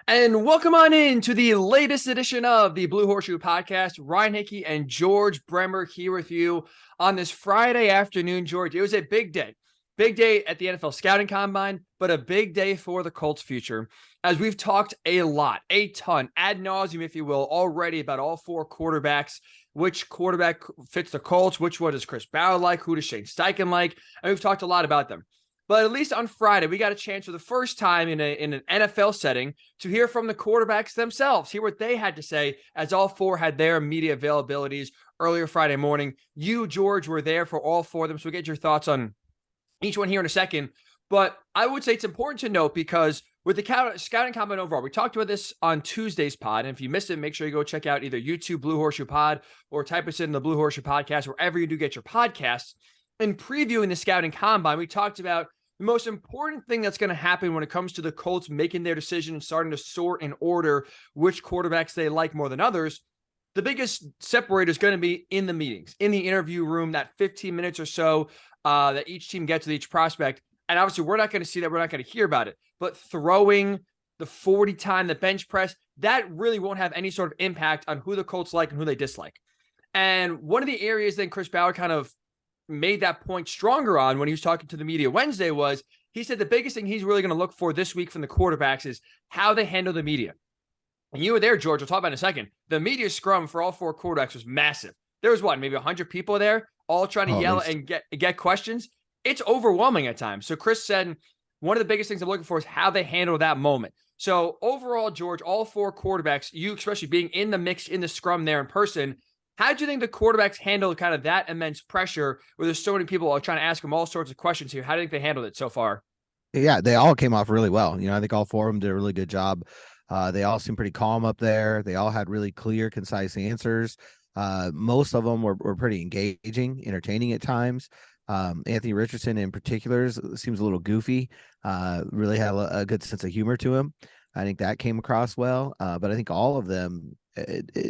And welcome on in to the latest edition of the Blue Horseshoe podcast. Ryan Hickey and George Bremer here with you on this Friday afternoon. George, it was a big day. Big day at the NFL Scouting Combine, but a big day for the Colts' future. As we've talked a lot, a ton, ad nauseum, if you will, already about all four quarterbacks. Which quarterback fits the Colts? Which one does Chris Ballard like? Who does Shane Steichen like? And we've talked a lot about them. But at least on Friday, we got a chance for the first time in an NFL setting to hear from the quarterbacks themselves, hear what they had to say, as all four had their media availabilities earlier Friday morning. You, George, were there for all four of them, so we'll get your thoughts on each one here in a second. But I would say it's important to note because with the scouting combine overall, we talked about this on Tuesday's pod. And if you missed it, make sure you go check out either YouTube Blue Horseshoe Pod or type us in the Blue Horseshoe Podcast, wherever you do get your podcasts. In previewing the scouting combine, we talked about the most important thing that's going to happen when it comes to the Colts making their decision and starting to sort and order which quarterbacks they like more than others. The biggest separator is going to be in the meetings, in the interview room, that 15 minutes or so that each team gets with each prospect. And obviously, we're not going to see that. We're not going to hear about it. But throwing the 40 time, the bench press, that really won't have any sort of impact on who the Colts like and who they dislike. And one of the areas that Chris Ballard kind of made that point stronger on when he was talking to the media Wednesday was he said the biggest thing he's really going to look for this week from the quarterbacks is how they handle the media. And you were there, George. We'll talk about in a second. The media scrum for all four quarterbacks was massive. There was maybe 100 people there, all trying to yell and get questions. It's overwhelming at times. So Chris said one of the biggest things I'm looking for is how they handle that moment. So overall, George, all four quarterbacks, you especially being in the mix, in the scrum there in person, how do you think the quarterbacks handled kind of that immense pressure where there's so many people trying to ask them all sorts of questions here? How do you think they handled it so far? Yeah, they all came off really well. I think all four of them did a really good job. They all seemed pretty calm up there. They all had really clear, concise answers. Most of them were pretty engaging, entertaining at times. Anthony Richardson in particular seems a little goofy, really had a good sense of humor to him. I think that came across well. But I think all of them,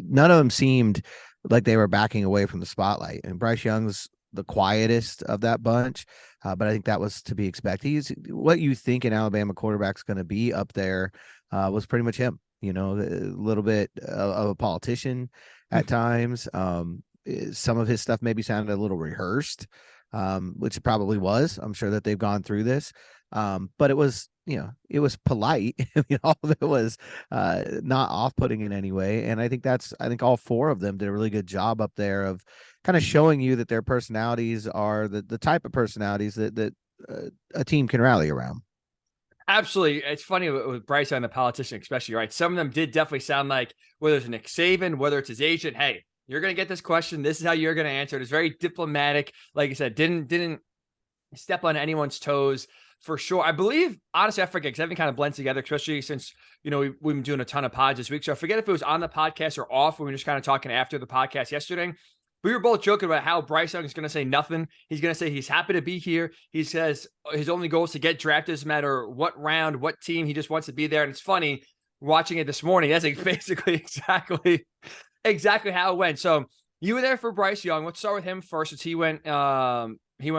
none of them seemed like they were backing away from the spotlight. And Bryce Young's the quietest of that bunch, but I think that was to be expected. He's what you think an Alabama quarterback's going to be up there was pretty much him. A little bit of a politician at times. Some of his stuff maybe sounded a little rehearsed, which it probably was. I'm sure that they've gone through this, but it was polite. All of it was not off-putting in any way. And I think all four of them did a really good job up there of kind of showing you that their personalities are the type of personalities that a team can rally around. Absolutely. It's funny with Bryce on the politician, especially, right? Some of them did definitely sound like whether it's Nick Saban, whether it's his agent, hey, you're going to get this question. This is how you're going to answer it. It's very diplomatic. Like I said, didn't step on anyone's toes. For sure. I believe, honestly, I forget because everything kind of blends together, especially since, we've been doing a ton of pods this week. So I forget if it was on the podcast or off when we were just kind of talking after the podcast yesterday. We were both joking about how Bryce Young is going to say nothing. He's going to say he's happy to be here. He says his only goal is to get drafted, doesn't matter what round, what team. He just wants to be there. And it's funny watching it this morning. That's basically exactly how it went. So you were there for Bryce Young. Let's start with him first, since he went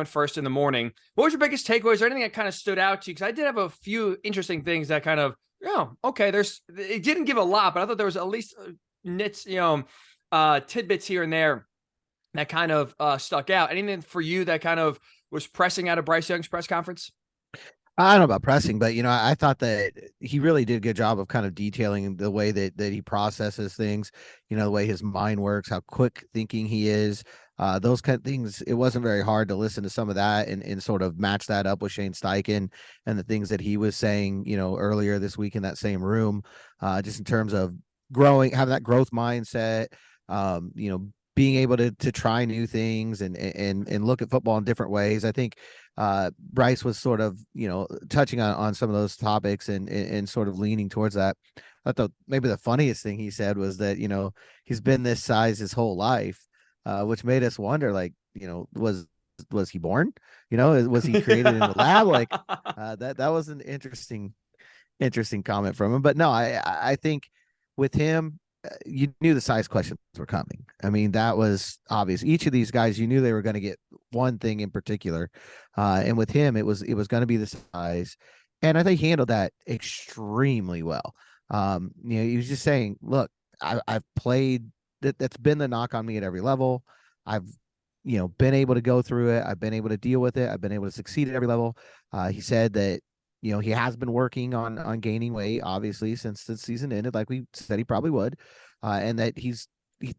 first in the morning. What was your biggest takeaway? Is there anything that kind of stood out to you? Because I did have a few interesting things that kind of, okay, it didn't give a lot, but I thought there was at least tidbits here and there that kind of stuck out. Anything for you that kind of was pressing out of Bryce Young's press conference? I don't know about pressing, but I thought that he really did a good job of kind of detailing the way that he processes things, the way his mind works, how quick thinking he is, those kind of things. It wasn't very hard to listen to some of that and sort of match that up with Shane Steichen and the things that he was saying, earlier this week in that same room, just in terms of having that growth mindset, being able to try new things and look at football in different ways. I think Bryce was sort of, touching on some of those topics and sort of leaning towards that. I thought maybe the funniest thing he said was that, he's been this size his whole life, which made us wonder, like, was he born? Was he created in the lab? Like that was an interesting comment from him. But no, I think with him, you knew the size questions were coming. I mean, that was obvious. Each of these guys, you knew they were going to get one thing in particular. And with him, it was going to be the size. And I think he handled that extremely well. He was just saying, look, I've played that's been the knock on me at every level. I've, been able to go through it. I've been able to deal with it. I've been able to succeed at every level. He said that, he has been working on gaining weight, obviously, since the season ended, like we said he probably would. And that he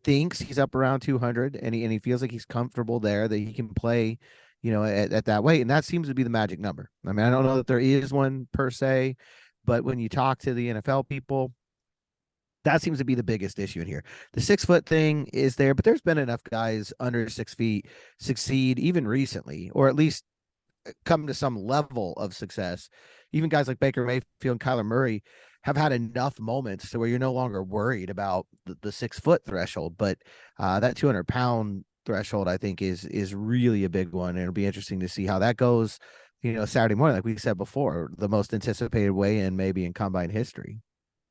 thinks he's up around 200, and he feels like he's comfortable there, that he can play, at that weight. And that seems to be the magic number. I mean, I don't know that there is one per se, but when you talk to the NFL people, that seems to be the biggest issue in here. The 6 foot thing is there, but there's been enough guys under 6 feet succeed even recently, or at least come to some level of success. Even guys like Baker Mayfield and Kyler Murray have had enough moments to where you're no longer worried about the 6 foot threshold. But that 200-pound threshold, I think, is really a big one. And it'll be interesting to see how that goes, Saturday morning, like we said before, the most anticipated weigh-in maybe in combine history.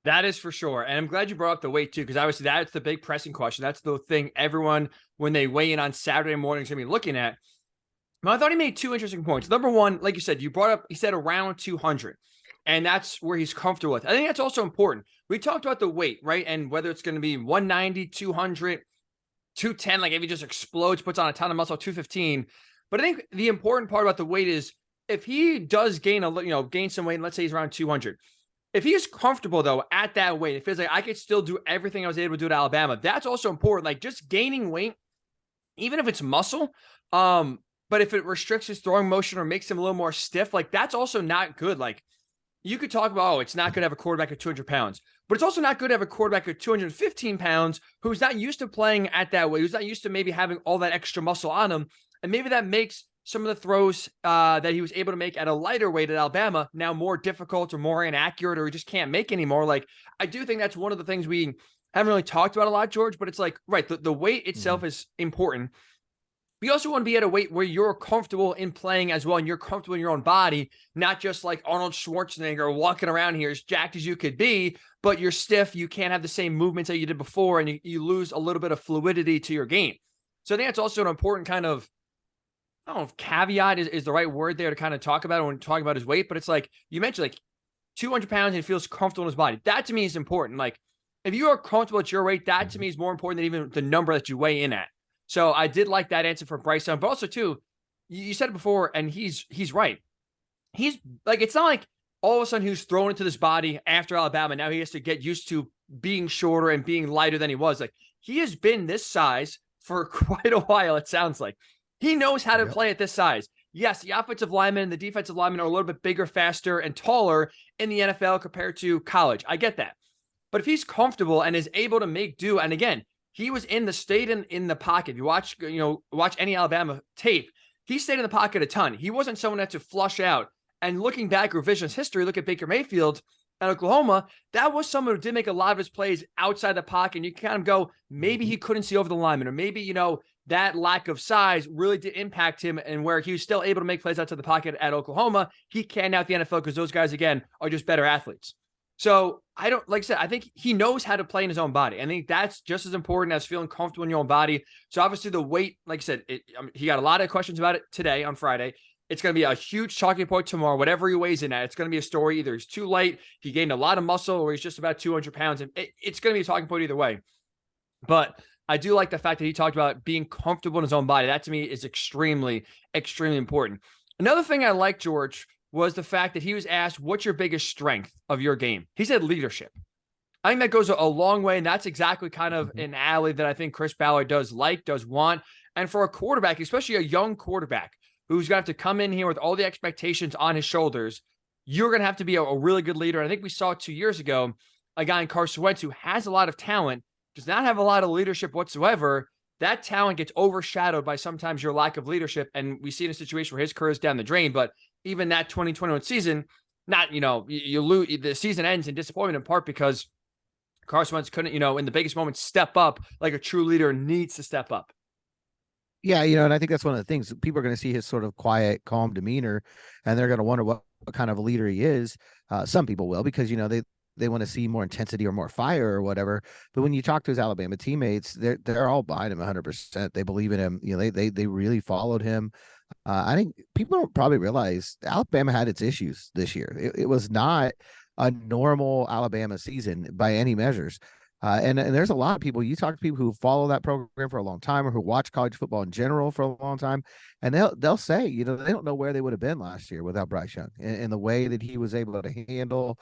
That is for sure. And I'm glad you brought up the weight too, because obviously that's the big pressing question. That's the thing everyone, when they weigh in on Saturday morning, is going to be looking at. But I thought he made two interesting points. Number one, like you said, you brought up, he said around 200, and that's where he's comfortable with. I think that's also important. We talked about the weight, right? And whether it's going to be 190, 200, 210, like if he just explodes, puts on a ton of muscle, 215. But I think the important part about the weight is if he does gain gain some weight, and let's say he's around 200, if he's comfortable, though, at that weight, it feels like I could still do everything I was able to do at Alabama. That's also important. Like just gaining weight, even if it's muscle, but if it restricts his throwing motion or makes him a little more stiff, like that's also not good. Like you could talk about, it's not good to have a quarterback at 200 pounds, but it's also not good to have a quarterback at 215 pounds who's not used to playing at that weight, who's not used to maybe having all that extra muscle on him. And maybe that makes some of the throws that he was able to make at a lighter weight at Alabama now more difficult or more inaccurate, or he just can't make anymore. Like, I do think that's one of the things we haven't really talked about a lot, George, but it's like, right, the weight itself is important. We also want to be at a weight where you're comfortable in playing as well, and you're comfortable in your own body, not just like Arnold Schwarzenegger walking around here as jacked as you could be, but you're stiff. You can't have the same movements that you did before, and you lose a little bit of fluidity to your game. So I think that's also an important kind of, I don't know if caveat is the right word there to kind of talk about it when talking about his weight, but it's like you mentioned, like 200 pounds and he feels comfortable in his body. That to me is important. Like if you are comfortable at your weight, that to me is more important than even the number that you weigh in at. So I did like that answer for Bryce Young, but also too, you said it before, and he's right. He's like, it's not like all of a sudden he was thrown into this body after Alabama. Now he has to get used to being shorter and being lighter than he was. Like he has been this size for quite a while, it sounds like. He knows how to play at this size. Yes, the offensive linemen and the defensive linemen are a little bit bigger, faster, and taller in the NFL compared to college. I get that. But if he's comfortable and is able to make do, and again, he was in the state in the pocket. If you watch any Alabama tape, he stayed in the pocket a ton. He wasn't someone that had to flush out. And looking back, revisionist history, look at Baker Mayfield at Oklahoma, that was someone who did make a lot of his plays outside the pocket. And you kind of go, maybe he couldn't see over the lineman, or maybe, that lack of size really did impact him, and where he was still able to make plays outside the pocket at Oklahoma, he can now at the NFL because those guys, again, are just better athletes. So like I said, I think he knows how to play in his own body. I think that's just as important as feeling comfortable in your own body. So obviously the weight, like I said, he got a lot of questions about it today on Friday. It's going to be a huge talking point tomorrow. Whatever he weighs in at, it's going to be a story. Either he's too light, he gained a lot of muscle, or he's just about 200 pounds. And it's going to be a talking point either way. But I do like the fact that he talked about being comfortable in his own body. That to me is extremely, extremely important. Another thing I like, George, was the fact that he was asked, what's your biggest strength of your game? He said leadership. I think that goes a long way, and that's exactly kind of an alley that I think Chris Ballard does want. And for a quarterback, especially a young quarterback who's going to have to come in here with all the expectations on his shoulders, you're going to have to be a really good leader. And I think we saw 2 years ago, a guy in Carson Wentz who has a lot of talent, does not have a lot of leadership whatsoever. That talent gets overshadowed by sometimes your lack of leadership. And we see in a situation where his career is down the drain, but even that 2021 season, you lose, the season ends in disappointment in part because Carson Wentz couldn't, in the biggest moments, step up like a true leader needs to step up. Yeah, and I think that's one of the things. People are going to see his sort of quiet, calm demeanor, and they're going to wonder what kind of a leader he is. Some people will, because, they want to see more intensity or more fire or whatever. But when you talk to his Alabama teammates, they're all behind him 100%. They believe in him. They really followed him. I think people don't probably realize Alabama had its issues this year. It was not a normal Alabama season by any measures. And there's a lot of people, you talk to people who follow that program for a long time or who watch college football in general for a long time, and they'll say, you know, they don't know where they would have been last year without Bryce Young, and the way that he was able to handle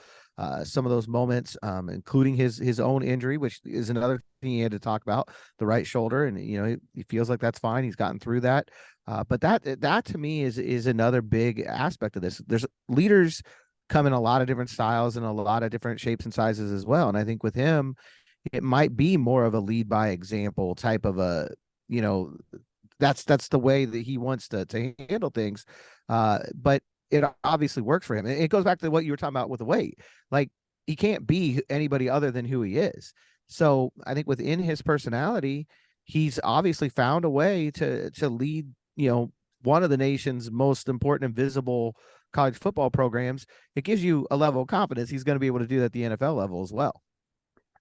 some of those moments, including his own injury, which is another thing he had to talk about, the right shoulder, and you know he feels like that's fine. He's gotten through that, but that to me is another big aspect of this. There's leaders come in a lot of different styles and a lot of different shapes and sizes as well, and I think with him it might be more of a lead by example type of a, you know, that's the way that he wants to handle things. But it obviously works for him. It goes back to what you were talking about with the weight. Like he can't be anybody other than who he is. So I think within his personality, he's obviously found a way to lead, you know, one of the nation's most important and visible college football programs. It gives you a level of confidence he's going to be able to do that at the NFL level as well.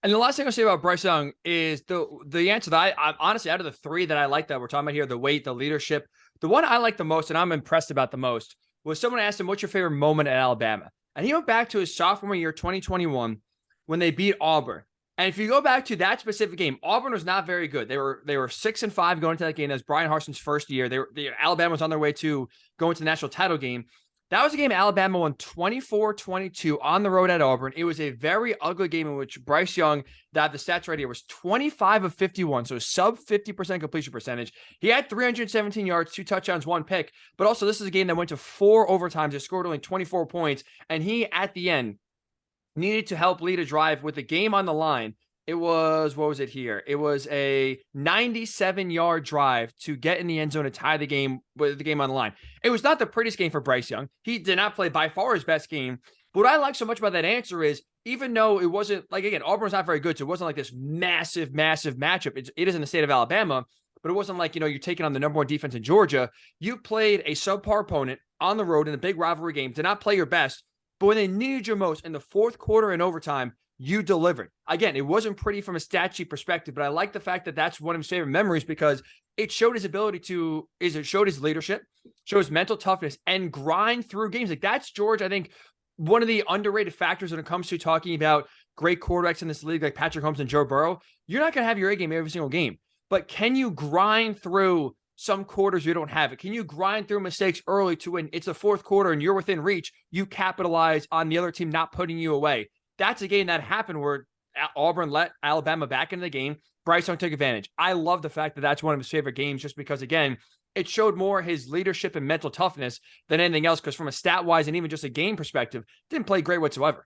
And the last thing I'll say about Bryce Young is the answer that I honestly, out of the three that I like that we're talking about here, the weight, the leadership, the one I like the most and I'm impressed about the most was someone asked him, what's your favorite moment at Alabama? And he went back to his sophomore year, 2021, when they beat Auburn. And if you go back to that specific game, Auburn was not very good. They were 6-5 going into that game. That was Brian Harson's first year. Alabama was on their way to going to the national title game. That was a game Alabama won 24-22 on the road at Auburn. It was a very ugly game in which Bryce Young, that the stats right here, was 25 of 51, so sub 50% completion percentage. He had 317 yards, 2 touchdowns, 1 pick, but also this is a game that went to 4 overtimes. It scored only 24 points, and he, at the end, needed to help lead a drive with the game on the line. It was, what was it here? It was a 97-yard drive to get in the end zone to tie the game with the game on the line. It was not the prettiest game for Bryce Young. He did not play by far his best game. But what I like so much about that answer is, even though it wasn't, like, again, Auburn's not very good, so it wasn't like this massive matchup. It is in the state of Alabama, but it wasn't like, you know, you're taking on the number one defense in Georgia. You played a subpar opponent on the road in a big rivalry game, did not play your best, but when they needed you most in the fourth quarter and overtime, you delivered. Again, it wasn't pretty from a stat sheet perspective, but I like the fact that that's one of his favorite memories because it showed his ability to, it showed his leadership, shows mental toughness, and grind through games. Like that's, George, I think, one of the underrated factors when it comes to talking about great quarterbacks in this league, like Patrick Mahomes and Joe Burrow. You're not going to have your A game every single game, but can you grind through some quarters you don't have it? Can you grind through mistakes early to when it's the fourth quarter and you're within reach, you capitalize on the other team not putting you away? That's a game that happened where Auburn let Alabama back into the game. Bryce Young took advantage. I love the fact that that's one of his favorite games just because, again, it showed more his leadership and mental toughness than anything else because from a stat-wise and even just a game perspective, didn't play great whatsoever.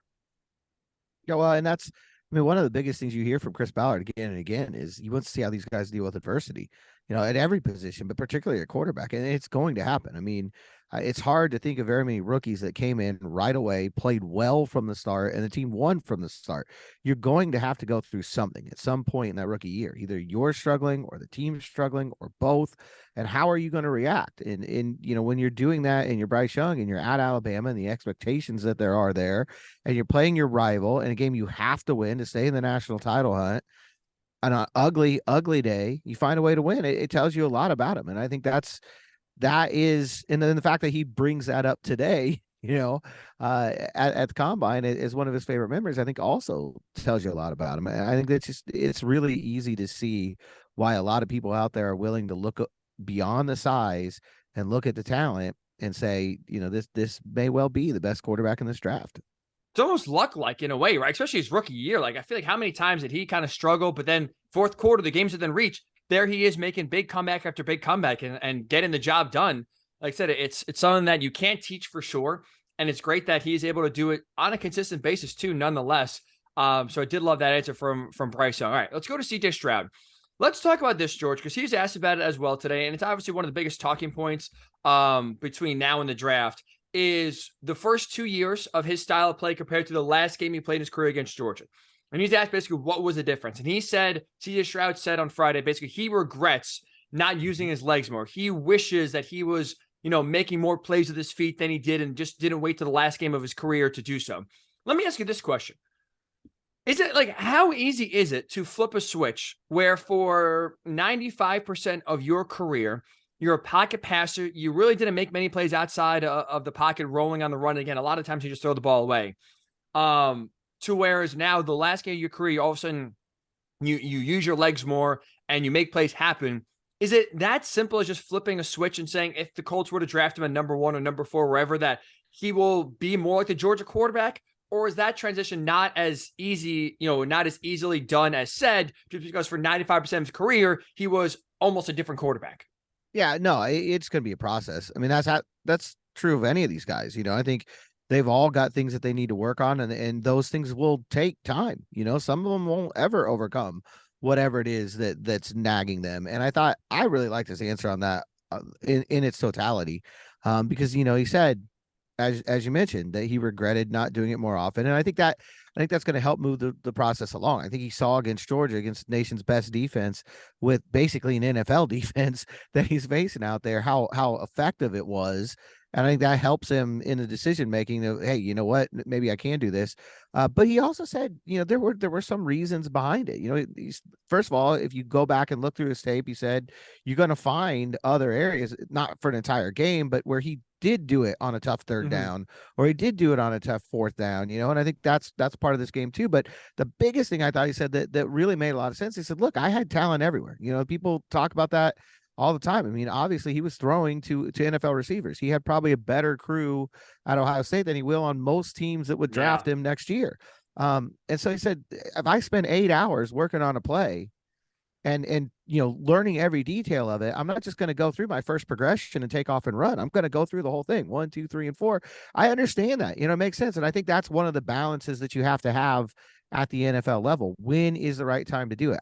Yeah, well, and that's, I mean, one of the biggest things you hear from Chris Ballard again and again is he wants to see how these guys deal with adversity, you know, at every position, but particularly at quarterback. And it's going to happen. I mean, it's hard to think of very many rookies that came in right away, played well from the start, and the team won from the start. You're going to have to go through something at some point in that rookie year. Either you're struggling or the team's struggling or both. And how are you going to react? And you know, when you're doing that and you're Bryce Young and you're at Alabama and the expectations that there are there, and you're playing your rival in a game you have to win to stay in the national title hunt, on an ugly, ugly day, you find a way to win. It tells you a lot about him. And I think that is, and then the fact that he brings that up today, you know, at the combine is one of his favorite memories, I think also tells you a lot about him. I think that's just, it's really easy to see why a lot of people out there are willing to look beyond the size and look at the talent and say, you know, this may well be the best quarterback in this draft. It's almost luck-like in a way, right? Especially his rookie year. Like, I feel like how many times did he kind of struggle, but then fourth quarter, the games within reach, there he is making big comeback after big comeback and getting the job done. Like I said, it's something that you can't teach for sure. And it's great that he's able to do it on a consistent basis too, nonetheless. So I did love that answer from Bryce Young. All right, let's go to CJ Stroud. Let's talk about this, George, because he's asked about it as well today. And it's obviously one of the biggest talking points between now and the draft is the first 2 years of his style of play compared to the last game he played in his career against Georgia. And he's asked basically what was the difference. And he said, CJ Stroud said on Friday, basically he regrets not using his legs more. He wishes that he was, you know, making more plays with his feet than he did and just didn't wait to the last game of his career to do so. Let me ask you this question. Is it like, how easy is it to flip a switch where for 95% of your career, you're a pocket passer, you really didn't make many plays outside of the pocket rolling on the run? Again, a lot of times you just throw the ball away. To whereas now the last game of your career, all of a sudden you use your legs more and you make plays happen. Is it that simple as just flipping a switch and saying if the Colts were to draft him at number 1 or number 4, wherever, that he will be more like the Georgia quarterback? Or is that transition not as easy, not as easily done as said, just because for 95% of his career, he was almost a different quarterback? Yeah, no, it's going to be a process. I mean, that's true of any of these guys. I think they've all got things that they need to work on, and those things will take time. Some of them won't ever overcome whatever it is that's nagging them. And I really liked his answer on that in its totality, because he said, as you mentioned, that he regretted not doing it more often, and I think that's going to help move the process along. I think he saw against Georgia, against the nation's best defense, with basically an NFL defense that he's facing out there, how effective it was. And I think that helps him in the decision making of, hey, you know what, maybe I can do this. But he also said, there were some reasons behind it. First of all, if you go back and look through his tape, he said you're going to find other areas, not for an entire game, but where he did do it on a tough third down, or he did do it on a tough fourth down, and I think that's part of this game too. But the biggest thing I thought he said that really made a lot of sense, he said, look, I had talent everywhere. People talk about that all the time. I mean, obviously he was throwing to NFL receivers. He had probably a better crew at Ohio State than he will on most teams that would draft him next year. And so he said, if I spend 8 hours working on a play and learning every detail of it, I'm not just going to go through my first progression and take off and run. I'm going to go through the whole thing, 1, 2, 3, and 4. I understand that, it makes sense. And I think that's one of the balances that you have to have at the NFL level. When is the right time to do it?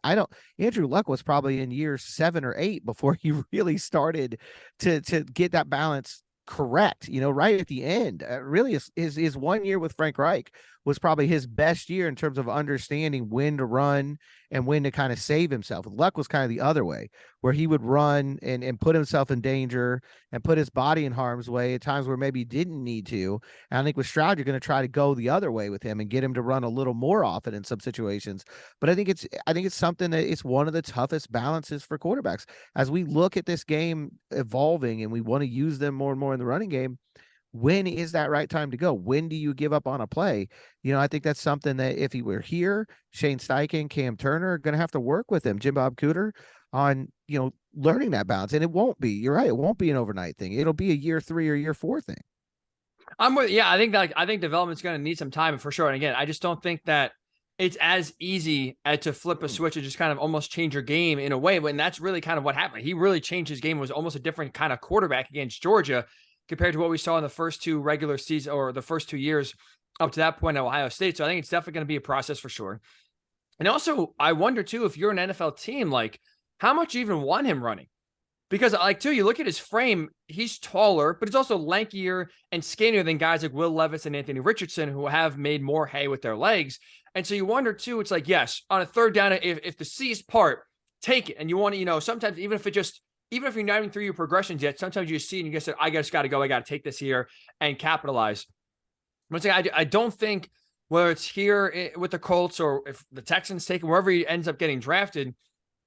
Andrew Luck was probably in year 7 or 8 before he really started to get that balance correct, right at the end. Really, his 1 year with Frank Reich was probably his best year in terms of understanding when to run and when to kind of save himself. Luck was kind of the other way, where he would run and put himself in danger and put his body in harm's way at times where maybe he didn't need to. And I think with Stroud, you're going to try to go the other way with him and get him to run a little more often in some situations. But I think it's something that it's one of the toughest balances for quarterbacks as we look at this game evolving and we want to use them more and more in the running game. When is that right time to go? When do you give up on a play? I think that's something that if he were here, Shane Steichen, Cam Turner are going to have to work with him, Jim Bob Cooter, on, learning that balance. And it won't be, you're right, it won't be an overnight thing. It'll be a year 3 or year 4 thing. I'm with, I think development's going to need some time for sure. And again, I just don't think that it's as easy as to flip a switch and just kind of almost change your game in a way. And that's really kind of what happened. He really changed his game. It was almost a different kind of quarterback against Georgia compared to what we saw in the first 2 regular season or the first 2 years up to that point at Ohio State. So I think it's definitely going to be a process for sure. And also, I wonder too, if you're an NFL team, like how much you even want him running? Because you look at his frame, he's taller, but he's also lankier and skinnier than guys like Will Levis and Anthony Richardson, who have made more hay with their legs. And so you wonder too, it's like, yes, on a third down, if the C's part, take it. And you want to, sometimes even if you're not even through your progressions yet, sometimes you see and you just say, I just got to go. I got to take this here and capitalize. But I don't think whether it's here with the Colts or if the Texans take him, wherever he ends up getting drafted,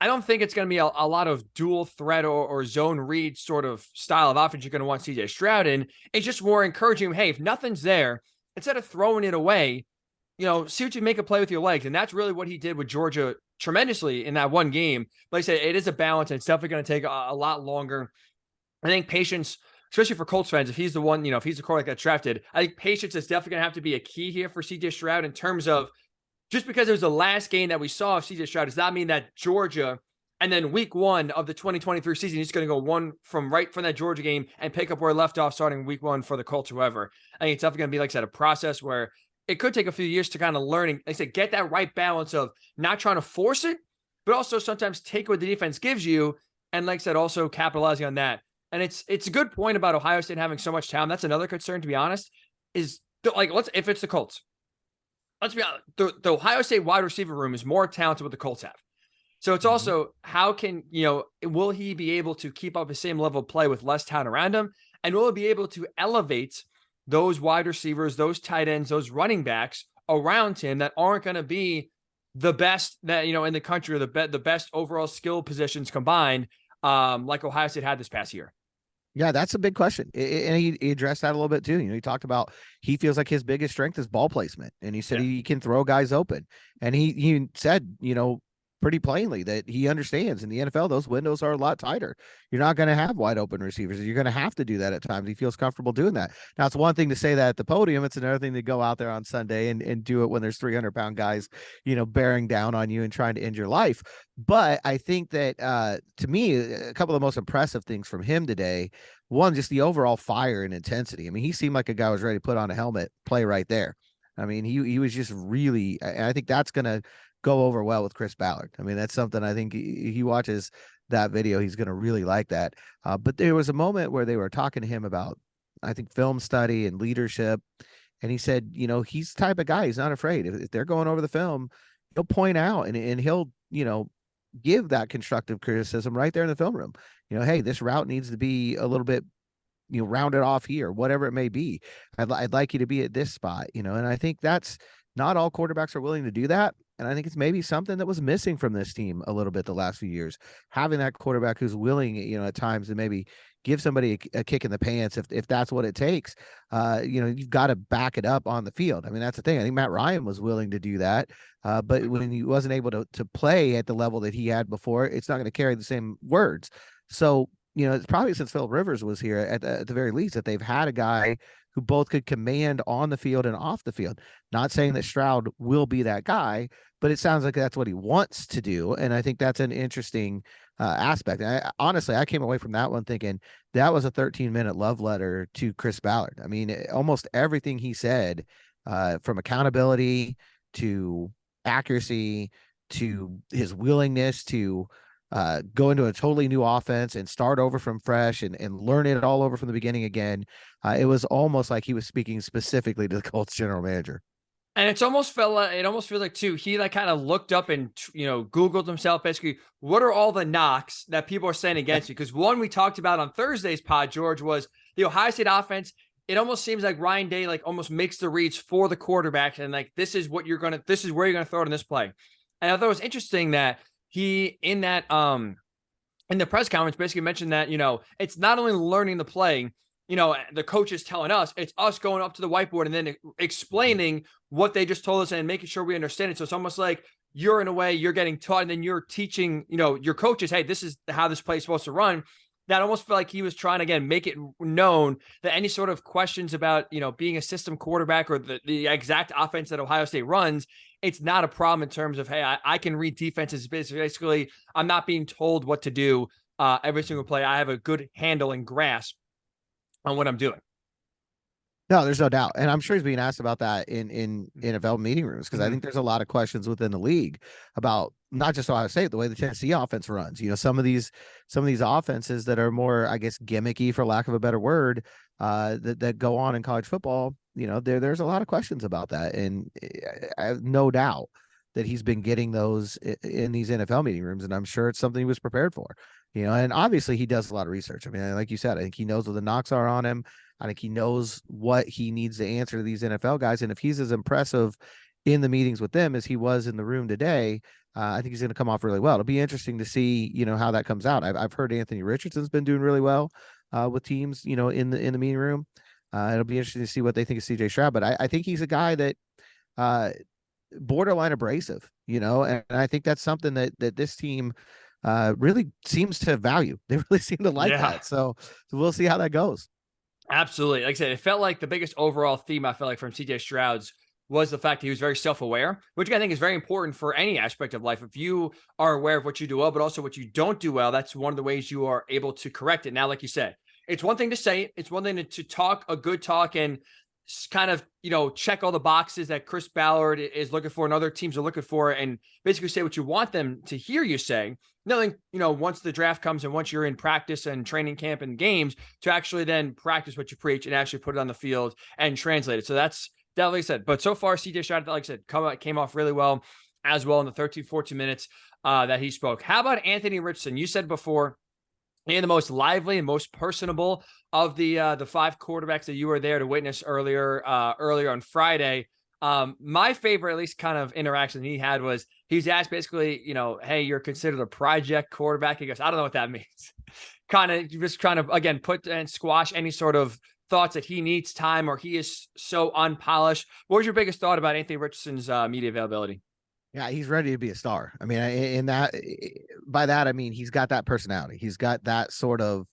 I don't think it's going to be a lot of dual threat or zone read sort of style of offense you're going to want CJ Stroud in. It's just more encouraging. Hey, if nothing's there, instead of throwing it away, see what you make a play with your legs. And that's really what he did with Georgia tremendously in that one game. Like I said, it is a balance and it's definitely going to take a lot longer. I think patience, especially for Colts fans, if he's the one, if he's the quarterback that's drafted, I think patience is definitely going to have to be a key here for CJ Stroud in terms of just because it was the last game that we saw of CJ Stroud does not mean that Georgia and then week 1 of the 2023 season, he's going to go one from that Georgia game and pick up where he left off starting week 1 for the Colts, whoever. I think it's definitely going to be, like I said, a process where it could take a few years to kind of learning, like I said, get that right balance of not trying to force it, but also sometimes take what the defense gives you. And like I said, also capitalizing on that. And it's a good point about Ohio State having so much talent. That's another concern, to be honest, is if it's the Colts, let's be honest, the Ohio State wide receiver room is more talented than what the Colts have. So it's also how can, will he be able to keep up the same level of play with less talent around him? And will he be able to elevate those wide receivers, those tight ends, those running backs around him that aren't going to be the best that, in the country or the best overall skill positions combined, like Ohio State had this past year? Yeah, that's a big question. And he addressed that a little bit too. He talked about he feels like his biggest strength is ball placement. And he said Yeah. he can throw guys open. And he said, pretty plainly that he understands in the NFL, those windows are a lot tighter. You're not going to have wide open receivers. You're going to have to do that at times. He feels comfortable doing that. Now, it's one thing to say that at the podium. It's another thing to go out there on Sunday and do it when there's 300-pound guys, bearing down on you and trying to end your life. But I think that to me, a couple of the most impressive things from him today, one, just the overall fire and intensity. I mean, he seemed like a guy who was ready to put on a helmet, play right there. I mean, he was just really, and I think that's going to go over well with Chris Ballard. I mean, that's something I think he watches that video, he's going to really like that. But there was a moment where they were talking to him about, I think, film study and leadership. And he said, he's the type of guy, he's not afraid. If they're going over the film, he'll point out and he'll, give that constructive criticism right there in the film room. Hey, this route needs to be a little bit, rounded off here, whatever it may be. I'd like you to be at this spot, and I think that's not all quarterbacks are willing to do that. And I think it's maybe something that was missing from this team a little bit the last few years, having that quarterback who's willing, at times to maybe give somebody a kick in the pants if that's what it takes. You've got to back it up on the field. I mean, that's the thing. I think Matt Ryan was willing to do that. But when he wasn't able to play at the level that he had before, it's not going to carry the same words. So, it's probably since Philip Rivers was here at the very least that they've had a guy who both could command on the field and off the field. Not saying that Stroud will be that guy, but it sounds like that's what he wants to do. And I think that's an interesting aspect. And honestly, I came away from that one thinking that was a 13-minute love letter to Chris Ballard. I mean, almost everything he said, from accountability to accuracy to his willingness to go into a totally new offense and start over from fresh and learn it all over from the beginning again. It was almost like he was speaking specifically to the Colts general manager. And it almost feels like too, he like kind of looked up and, Googled himself basically, what are all the knocks that people are saying against you? Because one we talked about on Thursday's pod, George, was the Ohio State offense. It almost seems like Ryan Day like almost makes the reads for the quarterback. And like, this is where you're going to throw it in this play. And I thought it was interesting that he, in the press conference, basically mentioned that, it's not only learning the play, the coach is telling us, it's us going up to the whiteboard and then explaining what they just told us and making sure we understand it. So it's almost like you're, in a way, you're getting taught and then you're teaching, your coaches, hey, this is how this play is supposed to run. That almost felt like he was trying to, again, make it known that any sort of questions about, being a system quarterback or the exact offense that Ohio State runs, it's not a problem in terms of, hey, I can read defenses. Basically, I'm not being told what to do every single play. I have a good handle and grasp on what I'm doing. No, there's no doubt. And I'm sure he's being asked about that in NFL meeting rooms, because I think there's a lot of questions within the league about not just Ohio State, the way the Tennessee offense runs. Some of these offenses that are more, I guess, gimmicky, for lack of a better word, that go on in college football. There's a lot of questions about that. And I have no doubt that he's been getting those in these NFL meeting rooms. And I'm sure it's something he was prepared for. And obviously he does a lot of research. I mean, like you said, I think he knows what the knocks are on him. I think he knows what he needs to answer to these NFL guys. And if he's as impressive in the meetings with them as he was in the room today, I think he's going to come off really well. It'll be interesting to see, how that comes out. I've heard Anthony Richardson's been doing really well with teams, in the meeting room. It'll be interesting to see what they think of CJ Stroud. But I think he's a guy that borderline abrasive, and I think that's something that this team really seems to value. They really seem to like that. So we'll see how that goes. Absolutely. Like I said, it felt like the biggest overall theme I felt like from CJ Stroud's was the fact that he was very self-aware, which I think is very important for any aspect of life. If you are aware of what you do well, but also what you don't do well, that's one of the ways you are able to correct it. Now, like you said, it's one thing to say it. It's one thing to talk a good talk and kind of, check all the boxes that Chris Ballard is looking for and other teams are looking for and basically say what you want them to hear you say. Knowing, once the draft comes and once you're in practice and training camp and games, to actually then practice what you preach and actually put it on the field and translate it. So that's definitely said. But so far, CJ Stroud, like I said, came off really well as well in the 13, 14 minutes that he spoke. How about Anthony Richardson? You said before, and the most lively and most personable of the 5 quarterbacks that you were there to witness earlier on Friday. My favorite, at least kind of interaction he had was he was asked basically, hey, you're considered a project quarterback. He goes, I don't know what that means. Kind of just trying to, again, put and squash any sort of thoughts that he needs time or he is so unpolished. What was your biggest thought about Anthony Richardson's media availability? Yeah, he's ready to be a star. I mean, in that, by that, I mean, he's got that personality. He's got that sort of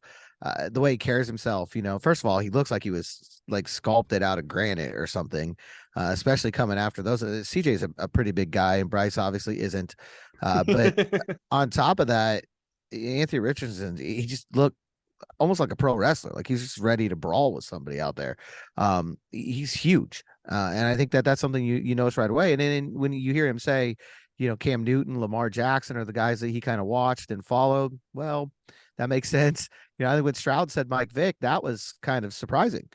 the way he carries himself. First of all, he looks like he was like sculpted out of granite or something, especially coming after those. CJ's a pretty big guy, and Bryce obviously isn't. But on top of that, Anthony Richardson, he just looked almost like a pro wrestler. Like he's just ready to brawl with somebody out there. He's huge. And I think that that's something you notice right away. And then when you hear him say, Cam Newton, Lamar Jackson are the guys that he kind of watched and followed, well, that makes sense. I think when Stroud said Mike Vick, that was kind of surprising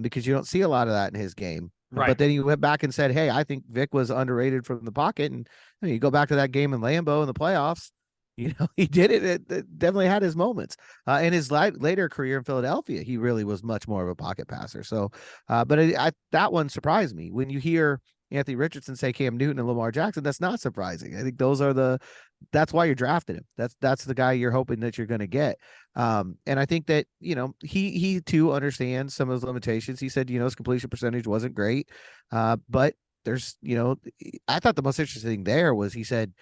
because you don't see a lot of that in his game. Right. But then he went back and said, hey, I think Vick was underrated from the pocket. And you go back to that game in Lambeau in the playoffs. He did it. It definitely had his moments. In his later career in Philadelphia, he really was much more of a pocket passer. So, but that one surprised me. When you hear Anthony Richardson say Cam Newton and Lamar Jackson, that's not surprising. I think that's why you're drafting him. That's the guy you're hoping that you're going to get. And I think that, he too understands some of those limitations. He said, his completion percentage wasn't great. But there's, I thought the most interesting thing there was he said,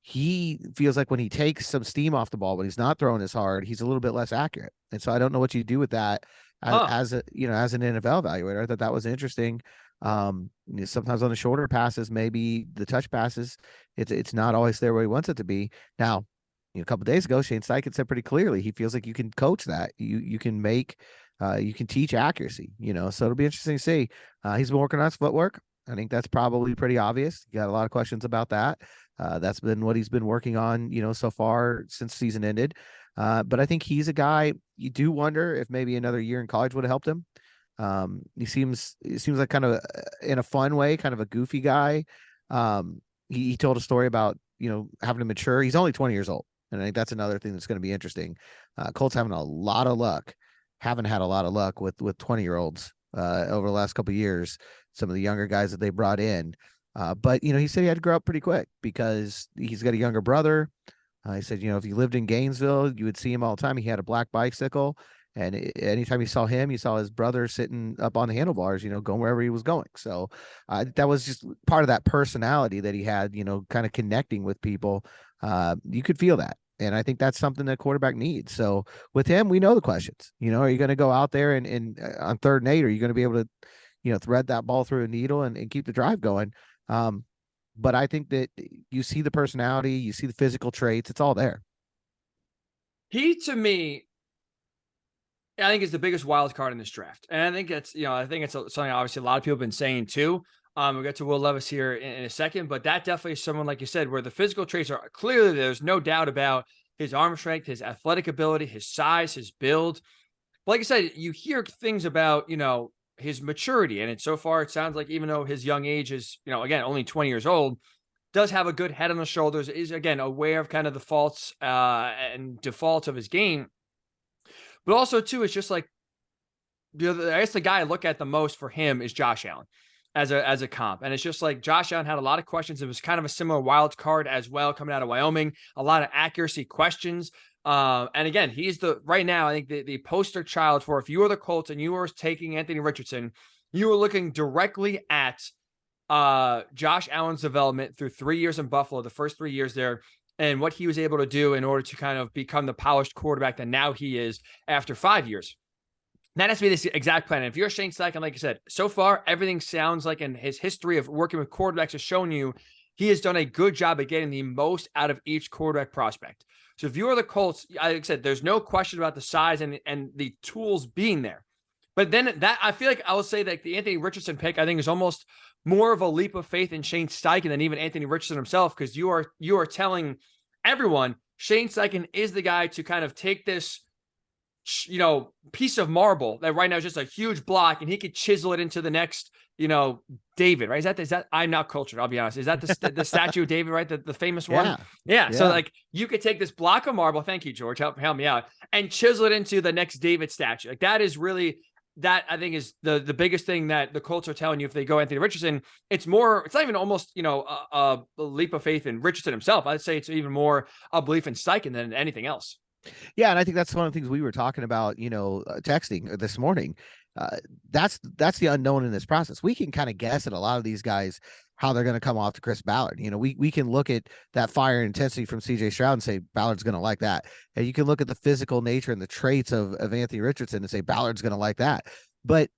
he feels like when he takes some steam off the ball, when he's not throwing as hard, he's a little bit less accurate. And so I don't know what you do with that as an NFL evaluator. I thought that was interesting. Sometimes on the shorter passes, maybe the touch passes, it's not always there where he wants it to be. Now, a couple of days ago, Shane Steichen said pretty clearly he feels like you can coach that. You can make you can teach accuracy. So it'll be interesting to see. He's been working on his footwork. I think that's probably pretty obvious. You got a lot of questions about that. That's been what he's been working on, so far since season ended. But I think he's a guy you do wonder if maybe another year in college would have helped him. He seems like kind of in a fun way, kind of a goofy guy. He told a story about, having to mature. He's only 20 years old. And I think that's another thing that's going to be interesting. Colts haven't had a lot of luck with 20-year-olds over the last couple of years. Some of the younger guys that they brought in. But, he said he had to grow up pretty quick because he's got a younger brother. He said, if you lived in Gainesville, you would see him all the time. He had a black bicycle. And anytime you saw him, you saw his brother sitting up on the handlebars, going wherever he was going. So that was just part of that personality that he had, kind of connecting with people. You could feel that. And I think that's something that quarterback needs. So with him, we know the questions. Are you going to go out there and on 3rd and 8, are you going to be able to, thread that ball through a needle and keep the drive going? But I think that you see the personality, you see the physical traits, it's all there. He, to me, I think is the biggest wild card in this draft. And I think it's something obviously a lot of people have been saying too. We'll get to Will Levis here in a second, but that definitely is someone, like you said, where the physical traits are clearly, there's no doubt about his arm strength, his athletic ability, his size, his build. But like I said, you hear things about, his maturity. And so far, it sounds like even though his young age is, again, only 20 years old, does have a good head on the shoulders, is, again, aware of kind of the faults and defaults of his game. But also, too, it's just like, I guess the guy I look at the most for him is Josh Allen as a comp. And it's just like Josh Allen had a lot of questions. It was kind of a similar wild card as well, coming out of Wyoming, a lot of accuracy questions. And again, he's right now, I think the poster child for if you were the Colts and you were taking Anthony Richardson, you were looking directly at Josh Allen's development through 3 years in Buffalo, the first 3 years there, and what he was able to do in order to kind of become the polished quarterback that now he is after 5 years. That has to be this exact plan. And if you're Shane Steichen, like I said, so far, everything sounds like in his history of working with quarterbacks has shown you he has done a good job at getting the most out of each quarterback prospect. So if you are the Colts, like I said, there's no question about the size and the tools being there. But then that, I feel like I will say that the Anthony Richardson pick, I think, is almost more of a leap of faith in Shane Steichen than even Anthony Richardson himself, because you are telling everyone Shane Steichen is the guy to kind of take this, piece of marble that right now is just a huge block, and he could chisel it into the next, David, right? Is that I'm not cultured, I'll be honest. Is that the statue of David, right? The famous one? Yeah. So like you could take this block of marble, thank you, George, help me out, and chisel it into the next David statue. Like that is really, that I think is the biggest thing that the Colts are telling you if they go Anthony Richardson. It's not even almost, a leap of faith in Richardson himself. I'd say it's even more a belief in Steichen than anything else. Yeah, and I think that's one of the things we were talking about, texting this morning. That's the unknown in this process. We can kind of guess at a lot of these guys how they're going to come off to Chris Ballard. We can look at that fire and intensity from CJ Stroud and say Ballard's going to like that. And you can look at the physical nature and the traits of Anthony Richardson and say Ballard's going to like that. But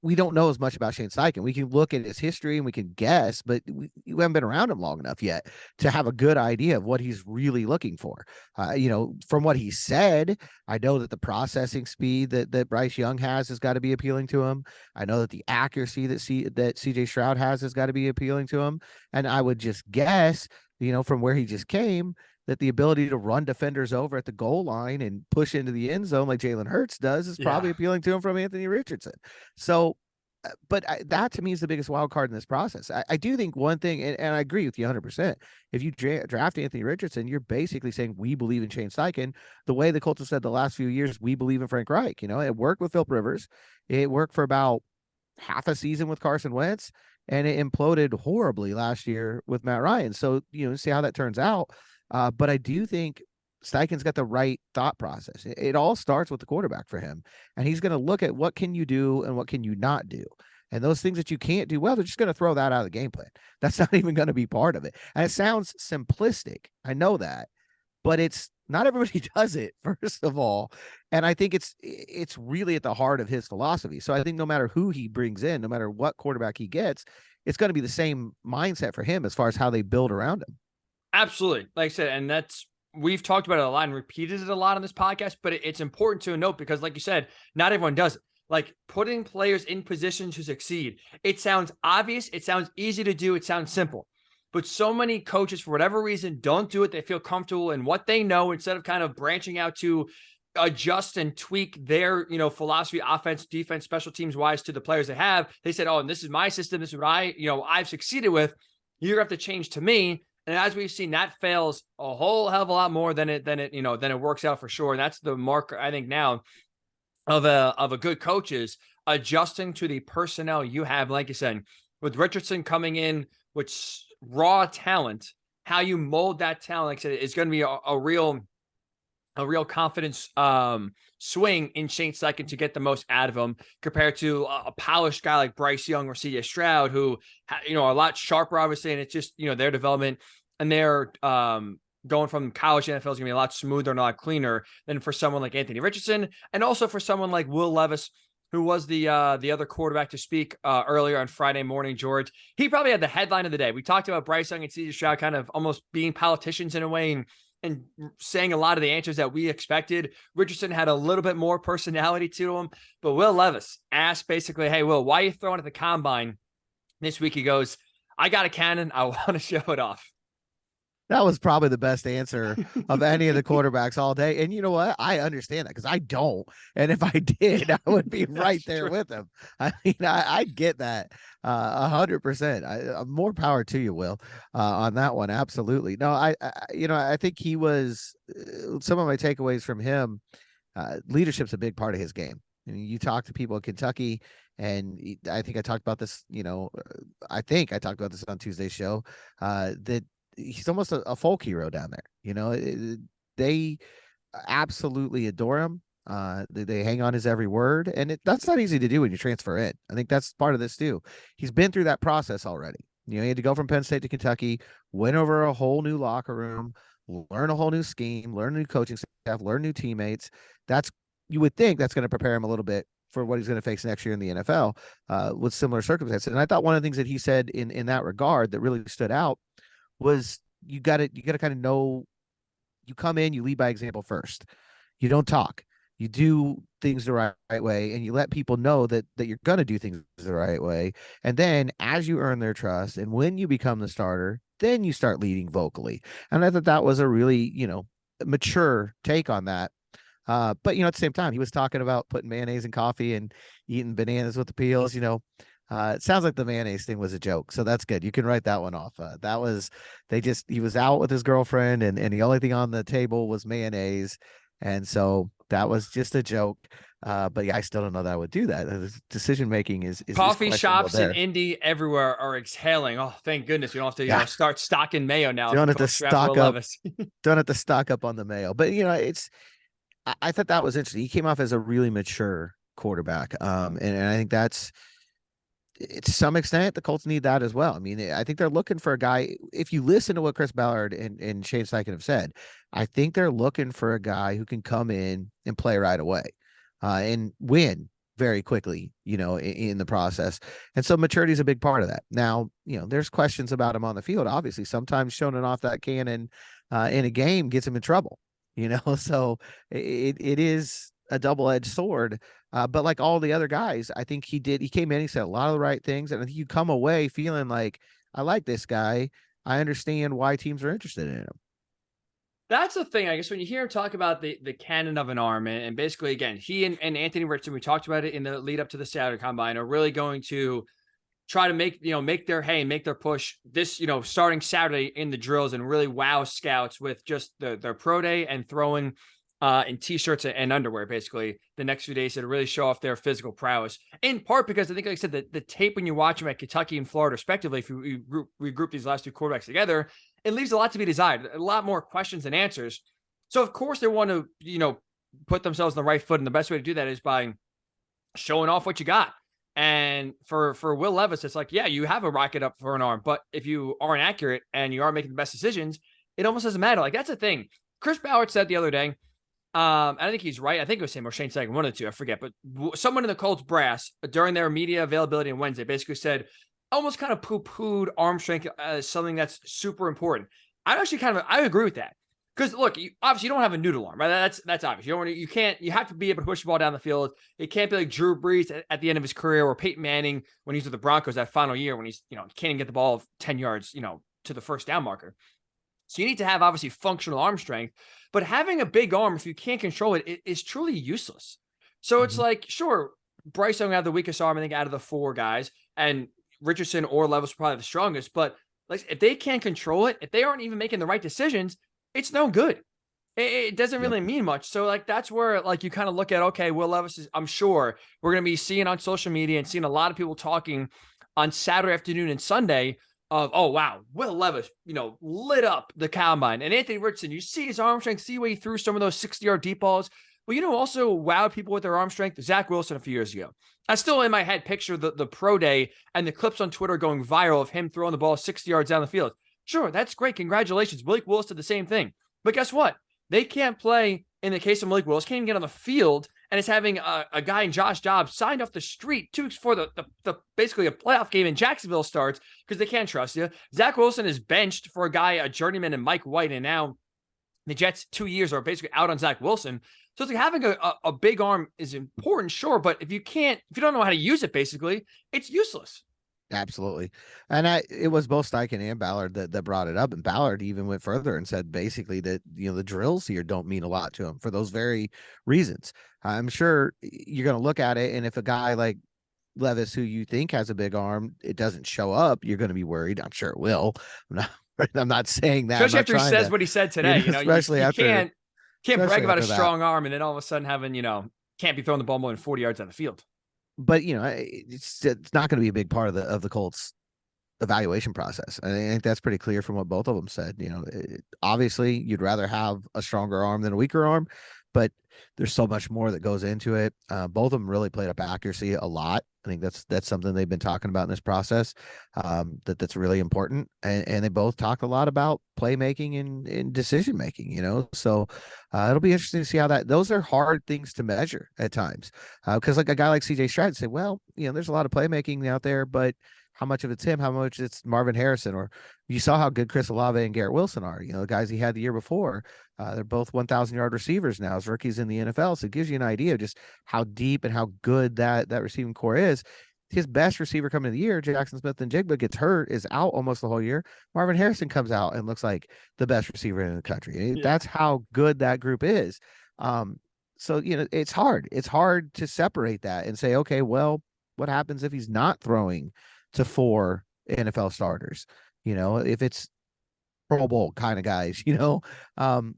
we don't know as much about Shane Steichen. We can look at his history and we can guess, but we haven't been around him long enough yet to have a good idea of what he's really looking for. From what he said, I know that the processing speed that Bryce Young has got to be appealing to him. I know that the accuracy that CJ Stroud has got to be appealing to him. And I would just guess, from where he just came, that the ability to run defenders over at the goal line and push into the end zone like Jalen Hurts does is probably appealing to him from Anthony Richardson. So, but that to me is the biggest wild card in this process. I do think one thing, and I agree with you 100%. If you draft Anthony Richardson, you're basically saying we believe in Shane Steichen the way the Colts have said the last few years we believe in Frank Reich. It worked with Philip Rivers. It worked for about half a season with Carson Wentz, and it imploded horribly last year with Matt Ryan. So, see how that turns out. But I do think Steichen's got the right thought process. It all starts with the quarterback for him. And he's going to look at what can you do and what can you not do. And those things that you can't do well, they're just going to throw that out of the game plan. That's not even going to be part of it. And it sounds simplistic. I know that. But it's not everybody does it, first of all. And I think it's really at the heart of his philosophy. So I think no matter who he brings in, no matter what quarterback he gets, it's going to be the same mindset for him as far as how they build around him. Absolutely. Like I said, and we've talked about it a lot and repeated it a lot on this podcast, but it's important to note because like you said, not everyone does it. Like putting players in position to succeed. It sounds obvious. It sounds easy to do. It sounds simple, but so many coaches for whatever reason don't do it. They feel comfortable in what they know instead of kind of branching out to adjust and tweak their, philosophy, offense, defense, special teams wise to the players they have. They said, oh, and this is my system. This is what I've succeeded with. You're going to have to change to me. And as we've seen, that fails a whole hell of a lot more than it works out for sure. And that's the marker, I think, now of a good coach is adjusting to the personnel you have. Like you said, with Richardson coming in with raw talent, how you mold that talent, like I said, is going to be a real confidence swing in Shane Steichen to get the most out of him compared to a polished guy like Bryce Young or CJ Stroud, who, a lot sharper, obviously, and it's just, their development and their going from college to NFL is going to be a lot smoother and a lot cleaner than for someone like Anthony Richardson, and also for someone like Will Levis, who was the other quarterback to speak earlier on Friday morning, George. He probably had the headline of the day. We talked about Bryce Young and CJ Stroud kind of almost being politicians in a way and saying a lot of the answers that we expected. Richardson had a little bit more personality to him, but Will Levis asked basically, hey, Will, why are you throwing at the combine this week? He goes, I got a cannon. I want to show it off. That was probably the best answer of any of the quarterbacks all day. And you know what? I understand that because I don't. And if I did, I would be right there with him. I mean, I get that 100%. More power to you, Will, on that one. Absolutely. No, I think he was some of my takeaways from him. Leadership's a big part of his game. I mean, you talk to people in Kentucky, and I think I talked about this, I think I talked about this on Tuesday's show, that he's almost a folk hero down there. They absolutely adore him. They hang on his every word, and that's not easy to do when you transfer in. I think that's part of this too. He's been through that process already. He had to go from Penn State to Kentucky, went over a whole new locker room, learn a whole new scheme, learn new coaching staff, learn new teammates. You would think that's going to prepare him a little bit for what he's going to face next year in the NFL with similar circumstances. And I thought one of the things that he said in that regard that really stood out was you got to kind of know, you come in, you lead by example first. You don't talk. You do things the right way, and you let people know that you're going to do things the right way. And then as you earn their trust and when you become the starter, then you start leading vocally. And I thought that was a really, mature take on that. But, at the same time, he was talking about putting mayonnaise in coffee and eating bananas with the peels, it sounds like the mayonnaise thing was a joke. So that's good. You can write that one off. He was out with his girlfriend and the only thing on the table was mayonnaise. And so that was just a joke. But yeah, I still don't know that I would do that. The decision making is Coffee questionable shops in there. Indy everywhere are exhaling. Oh, thank goodness we don't have to, Yeah, start stocking mayo now if don't you have to coach Stroud Will stock up. Levis. Don't have to stock up on the mail. But it's I thought that was interesting. He came off as a really mature quarterback, and I think that's to some extent the Colts need that as well. I mean, I think they're looking for a guy. If you listen to what Chris Ballard and Shane Steichen have said, I think they're looking for a guy who can come in and play right away, and win very quickly, in the process. And so maturity is a big part of that. Now, there's questions about him on the field. Obviously, sometimes showing off that cannon in a game gets him in trouble. So it is a double-edged sword. But like all the other guys, I think he came in, he said a lot of the right things. And I think you come away feeling like, I like this guy. I understand why teams are interested in him. That's the thing, I guess, when you hear him talk about the cannon of an arm, and basically, again, he and Anthony Richardson, we talked about it in the lead up to the Saturday Combine, are really going to try to make their push this, starting Saturday in the drills and really wow scouts with just their pro day and throwing in t-shirts and underwear, basically the next few days to really show off their physical prowess. In part because I think, like I said, the tape when you watch them at Kentucky and Florida, respectively, if we group these last two quarterbacks together, it leaves a lot to be desired, a lot more questions than answers. So of course they want to, put themselves on the right foot, and the best way to do that is by showing off what you got. And for Will Levis, it's like, yeah, you have a rocket up for an arm, but if you aren't accurate and you aren't making the best decisions, it almost doesn't matter. Like, that's the thing. Chris Ballard said the other day, I think he's right. I think it was him or Shane Steichen, one of the two, I forget. But someone in the Colts brass during their media availability on Wednesday basically said, almost kind of poo-pooed arm strength as something that's super important. I agree with that. Because look, obviously you don't have a noodle arm, right? That's obvious. You have to be able to push the ball down the field. It can't be like Drew Brees at the end of his career, or Peyton Manning when he's with the Broncos that final year when he's, can't even get the ball 10 yards, to the first down marker. So you need to have obviously functional arm strength, but having a big arm, if you can't control it, is truly useless. So it's like, sure, Bryce Young had the weakest arm, I think, out of the four guys, and Richardson or Levis probably the strongest. But like, if they can't control it, if they aren't even making the right decisions, it's no good. It doesn't Yep. really mean much. So like, that's where like you kind of look at, okay, Will Levis is, I'm sure we're going to be seeing on social media and seeing a lot of people talking on Saturday afternoon and Sunday of, oh, wow, Will Levis, lit up the combine. And Anthony Richardson, you see his arm strength, see where he threw some of those 60-yard deep balls. Well, also wowed people with their arm strength, Zach Wilson a few years ago. I still in my head picture the pro day and the clips on Twitter going viral of him throwing the ball 60 yards down the field. Sure, that's great. Congratulations. Malik Willis did the same thing. But guess what? They can't play, in the case of Malik Willis, can't even get on the field, and is having a guy in Josh Dobbs signed off the street 2 weeks before the basically a playoff game in Jacksonville starts because they can't trust you. Zach Wilson is benched for a journeyman, and Mike White, and now the Jets 2 years are basically out on Zach Wilson. So it's like having a big arm is important, sure, but if you don't know how to use it, basically, it's useless. Absolutely. And it was both Steichen and Ballard that brought it up. And Ballard even went further and said basically that, the drills here don't mean a lot to him for those very reasons. I'm sure you're going to look at it. And if a guy like Levis, who you think has a big arm, it doesn't show up, you're going to be worried. I'm sure it will. I'm not saying that. Especially after he says what he said today. Especially you after can't brag about a that. strong arm and then all of a sudden having, can't be throwing the ball more than 40 yards on the field. But it's not going to be a big part of the Colts evaluation process. I think that's pretty clear from what both of them said. Obviously you'd rather have a stronger arm than a weaker arm, but there's so much more that goes into it. Both of them really played up accuracy a lot. I think that's something they've been talking about in this process. That's really important. And they both talked a lot about playmaking and decision making, so it'll be interesting to see how those are hard things to measure at times. Because like a guy like CJ Stroud said, well, there's a lot of playmaking out there, but how much of it's him, how much it's Marvin Harrison, or you saw how good Chris Olave and Garrett Wilson are, the guys he had the year before. They're both 1,000-yard receivers now as rookies in the NFL. So it gives you an idea of just how deep and how good that receiving core is. His best receiver coming into the year, Jackson Smith-Njigba, gets hurt, is out almost the whole year. Marvin Harrison comes out and looks like the best receiver in the country. Yeah. That's how good that group is. So, it's hard. It's hard to separate that and say, okay, well, what happens if he's not throwing to 4 NFL starters? If it's Pro Bowl kind of guys, it'll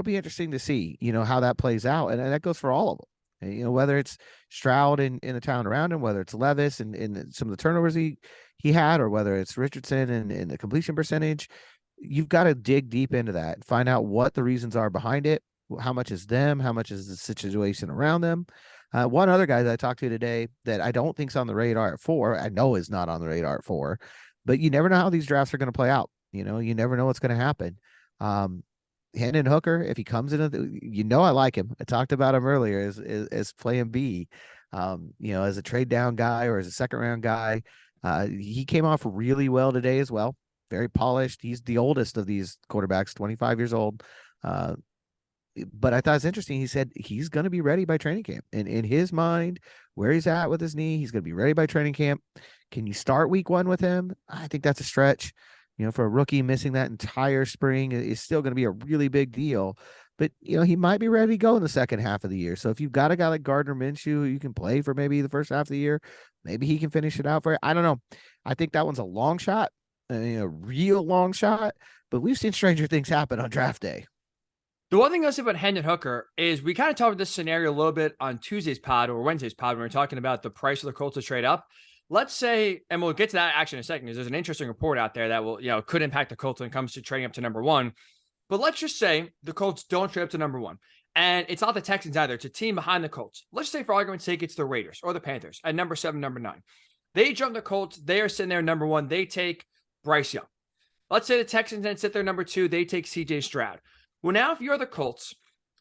be interesting to see, how that plays out. And that goes for all of them. You know, whether it's Stroud in the town around him, whether it's Levis and some of the turnovers he had, or whether it's Richardson and the completion percentage, you've got to dig deep into that, find out what the reasons are behind it. How much is them? How much is the situation around them? One other guy that I talked to today that I don't think's on the radar at 4, I know is not on the radar at 4, but you never know how these drafts are going to play out. You know, you never know what's going to happen. Hendon Hooker, if he comes in, you know, I like him. I talked about him earlier as plan B, you know, as a trade down guy or as a second round guy. He came off really well today as well. Very polished. He's the oldest of these quarterbacks, 25 years old. But I thought it's interesting. He said he's going to be ready by training camp. And in his mind, where he's at with his knee, he's going to be ready by training camp. Can you start week 1 with him? I think that's a stretch. You know, for a rookie, missing that entire spring is still going to be a really big deal. But, you know, he might be ready to go in the second half of the year. So if you've got a guy like Gardner Minshew who you can play for maybe the first half of the year, maybe he can finish it out for you. I don't know. I think that one's a long shot, a real long shot. But we've seen stranger things happen on draft day. The one thing I'll say about Hendon Hooker is we kind of talked about this scenario a little bit on Tuesday's pod or Wednesday's pod when we were talking about the price of the Colts to trade up. Let's say, and we'll get to that action in a second, because there's an interesting report out there that will, you know, could impact the Colts when it comes to trading up to number 1. But let's just say the Colts don't trade up to number 1. And it's not the Texans either. It's a team behind the Colts. Let's say, for argument's sake, it's the Raiders or the Panthers at number 7, number 9. They jump the Colts. They are sitting there number 1. They take Bryce Young. Let's say the Texans then sit there number 2. They take C.J. Stroud. Well, now if you're the Colts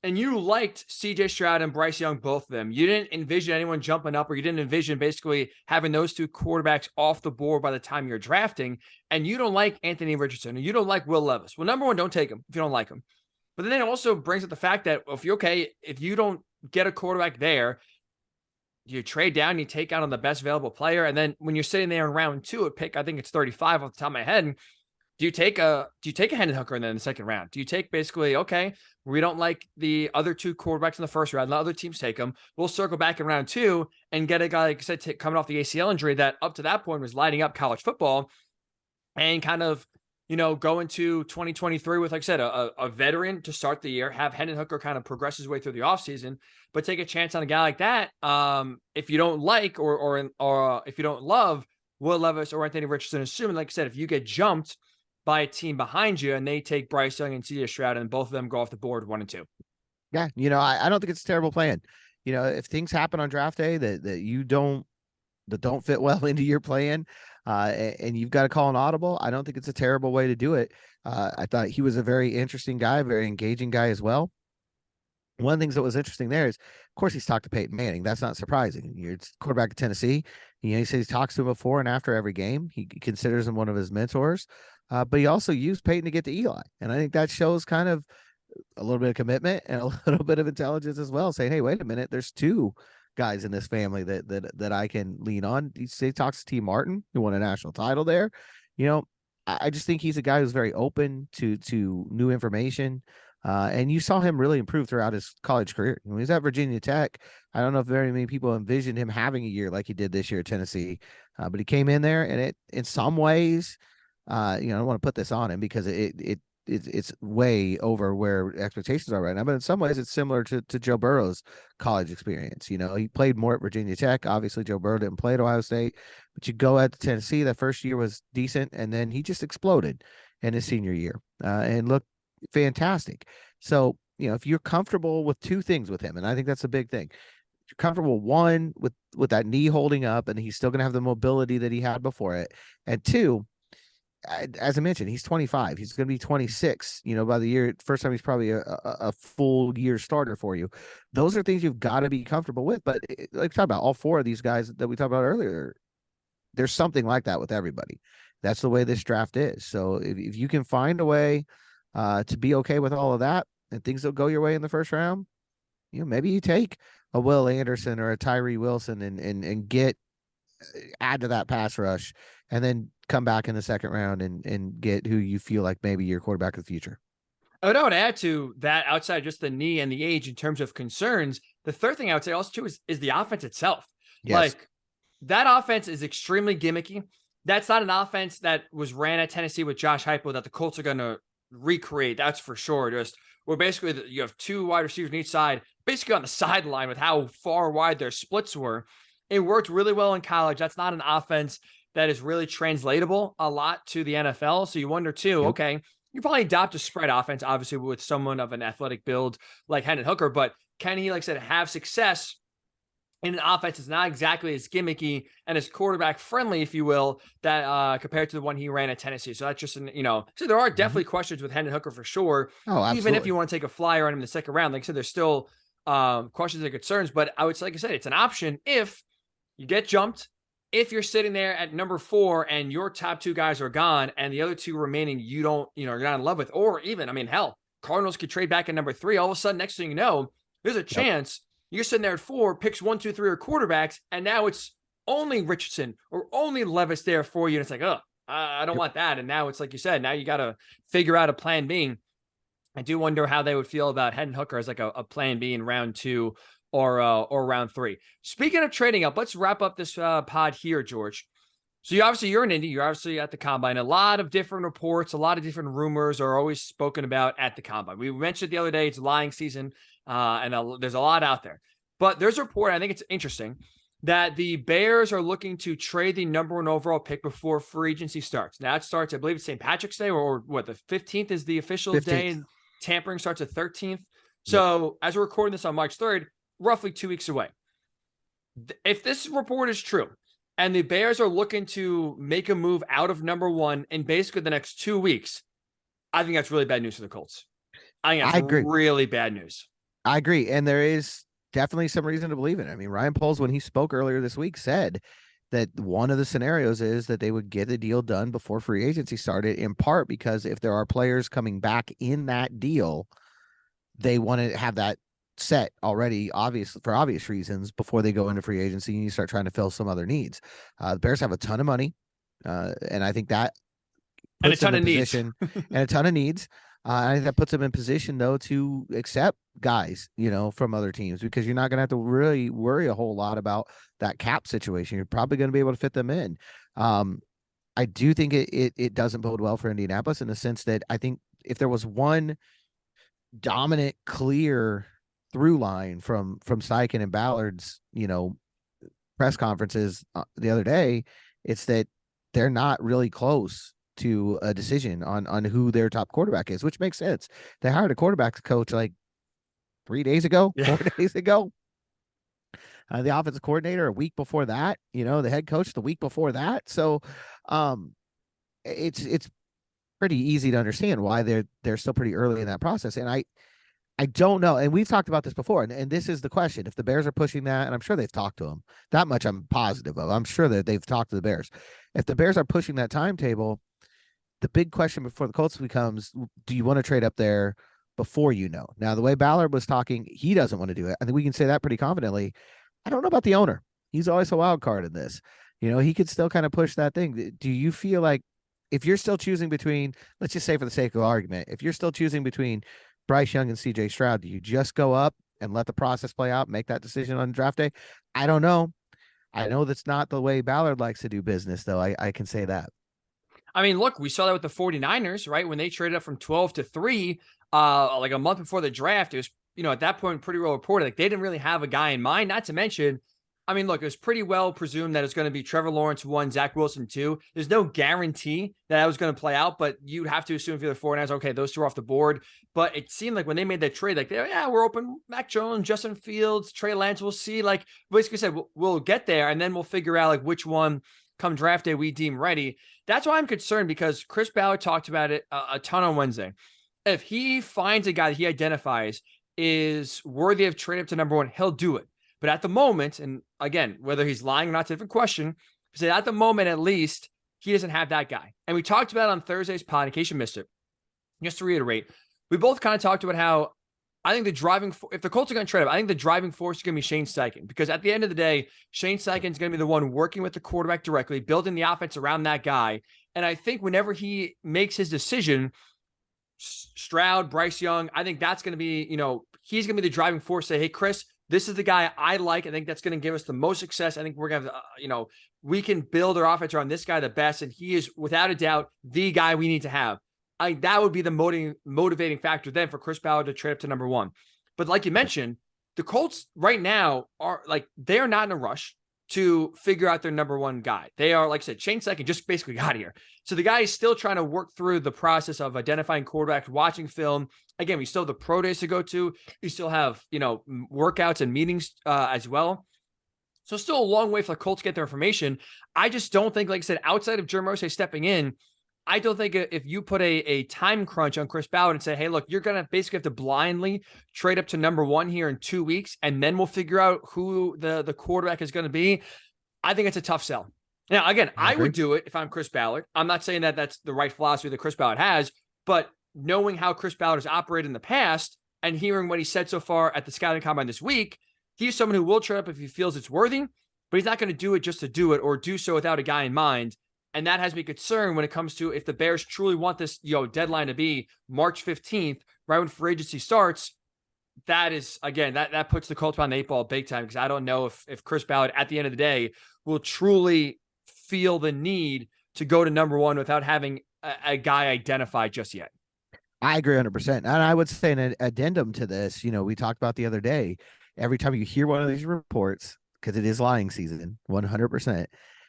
and you liked C.J. Stroud and Bryce Young, both of them, you didn't envision anyone jumping up, or you didn't envision basically having those 2 quarterbacks off the board by the time you're drafting, and you don't like Anthony Richardson, or you don't like Will Levis. Well, number 1, don't take him if you don't like him. But then it also brings up the fact that if you don't get a quarterback there, you trade down, you take out on the best available player, and then when you're sitting there in round 2 at pick, I think it's 35 off the top of my head, do you take a Hendon Hooker in the second round? Do you take basically, okay, we don't like the other 2 quarterbacks in the first round, the other teams take them. We'll circle back in round 2 and get a guy, like I said, coming off the ACL injury that up to that point was lighting up college football, and kind of, you know, go into 2023 with, like I said, a veteran to start the year, have Hendon Hooker kind of progress his way through the offseason, but take a chance on a guy like that. If you don't like or if you don't love Will Levis or Anthony Richardson, assuming, like I said, if you get jumped by a team behind you and they take Bryce Young and C.J. Stroud and both of them go off the board 1 and 2. Yeah, you know, I don't think it's a terrible plan. You know, if things happen on draft day that don't fit well into your plan, and you've got to call an audible, I don't think it's a terrible way to do it. I thought he was a very interesting guy, very engaging guy as well. One of the things that was interesting there is, of course, he's talked to Peyton Manning. That's not surprising. You're quarterback of Tennessee. You know, he says he talks to him before and after every game. He considers him one of his mentors. But he also used Peyton to get to Eli. And I think that shows kind of a little bit of commitment and a little bit of intelligence as well, saying, hey, wait a minute, there's 2 guys in this family that I can lean on. He talks to T. Martin, who won a national title there. You know, I just think he's a guy who's very open to new information. And you saw him really improve throughout his college career. When he was at Virginia Tech, I don't know if very many people envisioned him having a year like he did this year at Tennessee, but he came in there, and it, in some ways, you know, I don't want to put this on him because it's way over where expectations are right now, but in some ways it's similar to Joe Burrow's college experience. You know, he played more at Virginia Tech. Obviously, Joe Burrow didn't play at Ohio State, but you go at Tennessee, that first year was decent, and then he just exploded in his senior year and looked fantastic. So, you know, if you're comfortable with 2 things with him, and I think that's a big thing, if you're comfortable, 1, with that knee holding up, and he's still going to have the mobility that he had before it, and 2, as I mentioned, he's 25. He's going to be 26, you know, by the year. First time he's probably a full year starter for you. Those are things you've got to be comfortable with. But like talk about all 4 of these guys that we talked about earlier, there's something like that with everybody. That's the way this draft is. So if you can find a way to be okay with all of that, and things will go your way in the first round, you know, maybe you take a Will Anderson or a Tyree Wilson and get add to that pass rush, and then come back in the second round and get who you feel like maybe your quarterback of the future. I would add to that, outside just the knee and the age in terms of concerns, the third thing I would say also too is the offense itself. Yes. Like, that offense is extremely gimmicky. That's not an offense that was ran at Tennessee with Josh Heupel that the Colts are going to recreate. That's for sure. Just where basically you have two wide receivers on each side, basically on the sideline with how far wide their splits were. It worked really well in college. That's not an offense that is really translatable a lot to the NFL. So you wonder too, Yep. okay, you probably adopt a spread offense, obviously with someone of an athletic build like Hendon Hooker, but can he, like I said, have success in an offense that's not exactly as gimmicky and as quarterback friendly, if you will, that compared to the one he ran at Tennessee. So that's just so there are definitely questions with Hendon Hooker for sure. Oh, Even if absolutely. you want to take a flyer on him in the second round, like I said, there's still questions and concerns. But I would say, like I said, it's an option if you get jumped. If you're sitting there at number 4 and your top 2 guys are gone and the other 2 remaining you don't, you're not in love with, or even, I mean, hell, Cardinals could trade back at number 3. All of a sudden, next thing you know, there's a chance you're sitting there at 4, picks 1, 2, 3 are quarterbacks, and now it's only Richardson or only Levis there for you. And it's like, oh, I don't want that. And now it's like you said, now you got to figure out a plan B. I do wonder how they would feel about Hendon Hooker as like a plan B in round 2 or round 3. Speaking of trading up, let's wrap up this pod here, George. So you're in Indy. You're obviously at the combine. A lot of different reports, a lot of different rumors are always spoken about at the combine. We mentioned the other day it's lying season, and there's a lot out there. But there's a report, I think it's interesting, that the Bears are looking to trade the number 1 overall pick before free agency starts. Now it starts, I believe it's St. Patrick's Day, or what, the 15th is the official 15th. day, and tampering starts at 13th. So as we're recording this on March 3rd, roughly 2 weeks away. If this report is true, and the Bears are looking to make a move out of number 1 in basically the next 2 weeks, I think that's really bad news for the Colts. I think I that's agree. really bad news. I agree. And there is definitely some reason to believe it. I mean, Ryan Poles, when he spoke earlier this week, said that one of the scenarios is that they would get a deal done before free agency started, in part because if there are players coming back in that deal, they want to have that set already, for obvious reasons, before they go into free agency and you start trying to fill some other needs. The Bears have a ton of money, and I think that puts them in position and a ton of needs. I think that puts them in position, though, to accept guys, from other teams, because you're not going to have to really worry a whole lot about that cap situation. You're probably going to be able to fit them in. I do think it doesn't bode well for Indianapolis in the sense that I think if there was one dominant, clear through line from Steichen and Ballard's, press conferences the other day, it's that they're not really close to a decision on who their top quarterback is, which makes sense. They hired a quarterback coach like 4 days ago. The offensive coordinator a week before that, the head coach the week before that. So it's pretty easy to understand why they're still pretty early in that process. And I don't know. And we've talked about this before. And this is the question. If the Bears are pushing that, and I'm sure they've talked to them, that much I'm positive of. I'm sure that they've talked to the Bears. If the Bears are pushing that timetable, the big question before the Colts becomes, do you want to trade up there before Now, the way Ballard was talking, he doesn't want to do it. I think we can say that pretty confidently. I don't know about the owner. He's always a wild card in this. He could still kind of push that thing. Do you feel like if you're still choosing between, let's just say for the sake of argument, if you're still choosing between Bryce Young and CJ Stroud, do you just go up and let the process play out, make that decision on draft day? I don't know. I know that's not the way Ballard likes to do business, though. I can say that. I mean, look, we saw that with the 49ers, right? When they traded up from 12 to 3, like a month before the draft, it was, at that point, pretty well reported. Like they didn't really have a guy in mind, not to mention, I mean, look, it was pretty well presumed that it's going to be Trevor Lawrence 1, Zach Wilson 2. There's no guarantee that was going to play out, but you'd have to assume if you're the 49ers, okay, those 2 are off the board. But it seemed like when they made that trade, like, we're open. Mac Jones, Justin Fields, Trey Lance, we'll see. Like, basically said, we'll get there, and then we'll figure out, like, which one come draft day we deem ready. That's why I'm concerned, because Chris Ballard talked about it a ton on Wednesday. If he finds a guy that he identifies is worthy of trade up to number 1, he'll do it. But at the moment, and again, whether he's lying or not, it's a different question. But at the moment, at least, he doesn't have that guy. And we talked about it on Thursday's pod, in case you missed it. Just to reiterate, we both kind of talked about how I think if the Colts are going to trade up, I think the driving force is going to be Shane Steichen. Because at the end of the day, Shane Steichen is going to be the one working with the quarterback directly, building the offense around that guy. And I think whenever he makes his decision, Stroud, Bryce Young, I think that's going to be, he's going to be the driving force. Say, hey, Chris, this is the guy I like. I think that's going to give us the most success. I think we're going to have, we can build our offense around this guy the best. And he is, without a doubt, the guy we need to have. that would be the motivating factor then for Chris Ballard to trade up to number one. But like you mentioned, the Colts right now are like, they're not in a rush to figure out their number one guy. They are, like I said, Shane Steichen just basically got here. So the guy is still trying to work through the process of identifying quarterbacks, watching film. Again, we still have the pro days to go to. You still have, workouts and meetings as well. So still a long way for the Colts to get their information. I just don't think, like I said, outside of Jerome Irsay stepping in, I don't think if you put a time crunch on Chris Ballard and say, hey, look, you're going to basically have to blindly trade up to number one here in 2 weeks, and then we'll figure out who the quarterback is going to be. I think it's a tough sell. Now, again, I would do it if I'm Chris Ballard. I'm not saying that that's the right philosophy that Chris Ballard has, but knowing how Chris Ballard has operated in the past and hearing what he said so far at the scouting combine this week, he's someone who will trade up if he feels it's worthy, but he's not going to do it just to do it or do so without a guy in mind. And that has me concerned when it comes to if the Bears truly want this, deadline to be March 15th, right when free agency starts. That is, again, that puts the Colts on the 8-ball big time, because I don't know if Chris Ballard at the end of the day will truly feel the need to go to number one without having a guy identified just yet. I agree 100%. And I would say an addendum to this, we talked about the other day, every time you hear one of these reports, because it is lying season, 100%.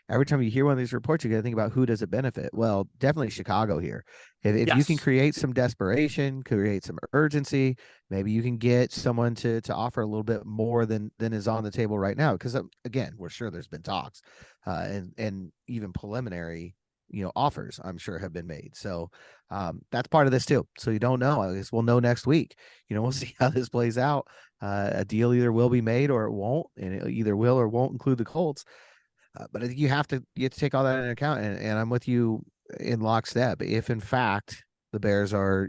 Every time you hear one of these reports, you got to think about who does it benefit. Well, definitely Chicago here. If you can create some desperation, create some urgency, maybe you can get someone to offer a little bit more than is on the table right now. Because again, we're sure there's been talks and even preliminary, offers, I'm sure, have been made. So that's part of this too. So you don't know. I guess we'll know next week. We'll see how this plays out. A deal either will be made or it won't, and it either will or won't include the Colts. But I think you have to take all that into account, and I'm with you in lockstep. If in fact the Bears are,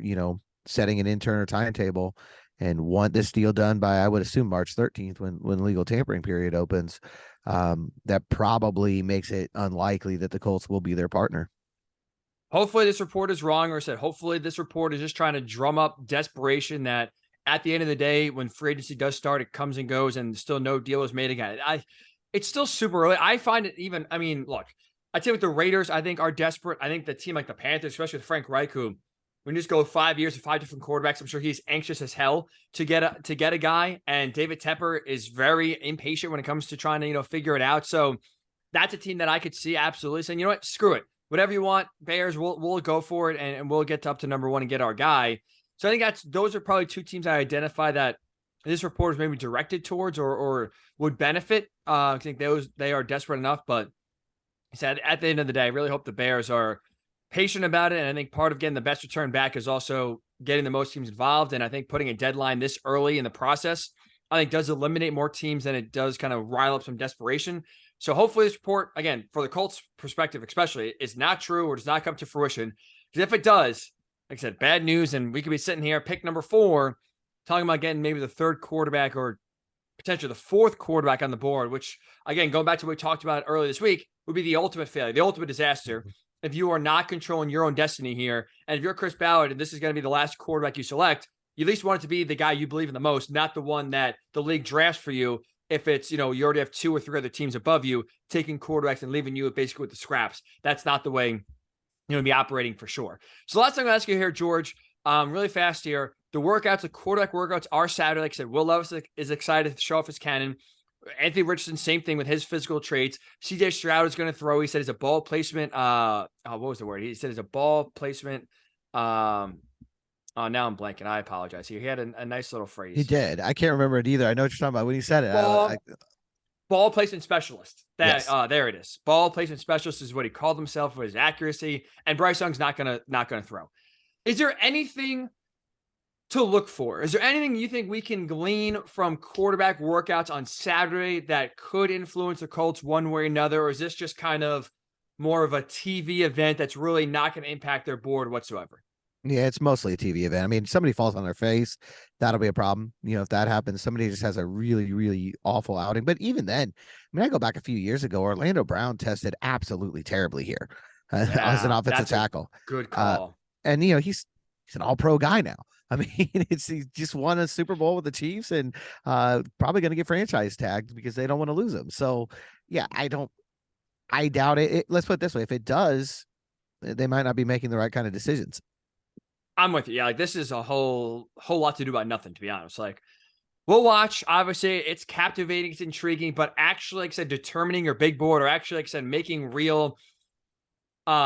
setting an internal timetable and want this deal done by, I would assume, March 13th, when legal tampering period opens, that probably makes it unlikely that the Colts will be their partner. Hopefully this report is wrong, or said, hopefully this report is just trying to drum up desperation that at the end of the day, when free agency does start, it comes and goes and still no deal is made again. It's still super early. I find it even, look, I'd say with the Raiders, I think are desperate. I think the team like the Panthers, especially with Frank Reich, who when you just go 5 years with 5 different quarterbacks, I'm sure he's anxious as hell to get a guy. And David Tepper is very impatient when it comes to trying to, figure it out. So that's a team that I could see absolutely saying, you know what, screw it. Whatever you want, Bears, we'll go for it, and we'll get up to number one and get our guy. So I think those are probably two teams I identify that this report is maybe directed towards or would benefit. I think they are desperate enough, but he said at the end of the day, I really hope the Bears are patient about it. And I think part of getting the best return back is also getting the most teams involved. And I think putting a deadline this early in the process, I think does eliminate more teams than it does kind of rile up some desperation. So hopefully this report, again, for the Colts perspective, especially, is not true or does not come to fruition. Because if it does, like I said, bad news. And we could be sitting here, pick number 4, talking about getting maybe the third quarterback or potentially the fourth quarterback on the board, which, again, going back to what we talked about earlier this week, would be the ultimate failure, the ultimate disaster. If you are not controlling your own destiny here, and if you're Chris Ballard and this is going to be the last quarterback you select, you at least want it to be the guy you believe in the most, not the one that the league drafts for you. If it's, you already have 2 or 3 other teams above you taking quarterbacks and leaving you basically with the scraps. That's not the way to be operating for sure. So last thing I'm going to ask you here, George, really fast here. The workouts, the quarterback workouts are Saturday. Like I said, Will Levis is excited to show off his cannon. Anthony Richardson, same thing with his physical traits. CJ Stroud is going to throw. He said it's a ball placement. What was the word? He said it's a ball placement. Now I'm blanking. I apologize. He had a nice little phrase. He did. I can't remember it either. I know what you're talking about when he said it. Ball placement specialist. Yes. There it is. Ball placement specialist is what he called himself for his accuracy. And Bryce Young's not gonna throw. Is there anything to look for? Is there anything you think we can glean from quarterback workouts on Saturday that could influence the Colts one way or another? Or is this just kind of more of a TV event that's really not going to impact their board whatsoever? Yeah, it's mostly a TV event. Somebody falls on their face, that'll be a problem. If that happens, somebody just has a really, really awful outing. But even then, I go back a few years ago, Orlando Brown tested absolutely terribly here as an offensive tackle. Good call. And he's an all-pro guy now. He just won a Super Bowl with the Chiefs and probably going to get franchise tagged because they don't want to lose him. So yeah, I doubt it. Let's put it this way. If it does, they might not be making the right kind of decisions. I'm with you. Yeah, like this is a whole lot to do about nothing, to be honest. Like we'll watch. Obviously, it's captivating, it's intriguing, but actually, like I said, determining your big board, or actually, like I said, making real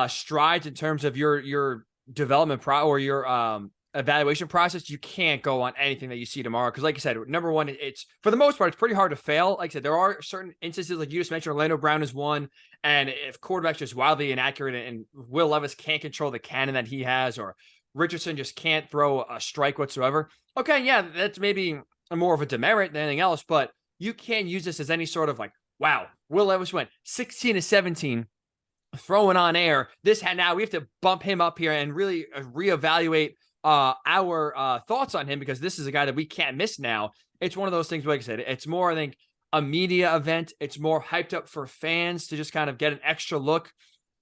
strides in terms of your development or your evaluation process, you can't go on anything that you see tomorrow. Because like I said, number one, it's for the most part, it's pretty hard to fail. Like I said, there are certain instances, like you just mentioned, Orlando Brown is one. And if quarterback's just wildly inaccurate and Will Levis can't control the cannon that he has, or Richardson just can't throw a strike whatsoever, okay, yeah, that's maybe more of a demerit than anything else. But you can't use this as any sort of like, wow, Will Levis went 16-17 throwing on air. Now we have to bump him up here and really reevaluate our thoughts on him, because this is a guy that we can't miss now. It's one of those things, like I said, it's more, I think, a media event. It's more hyped up for fans to just kind of get an extra look,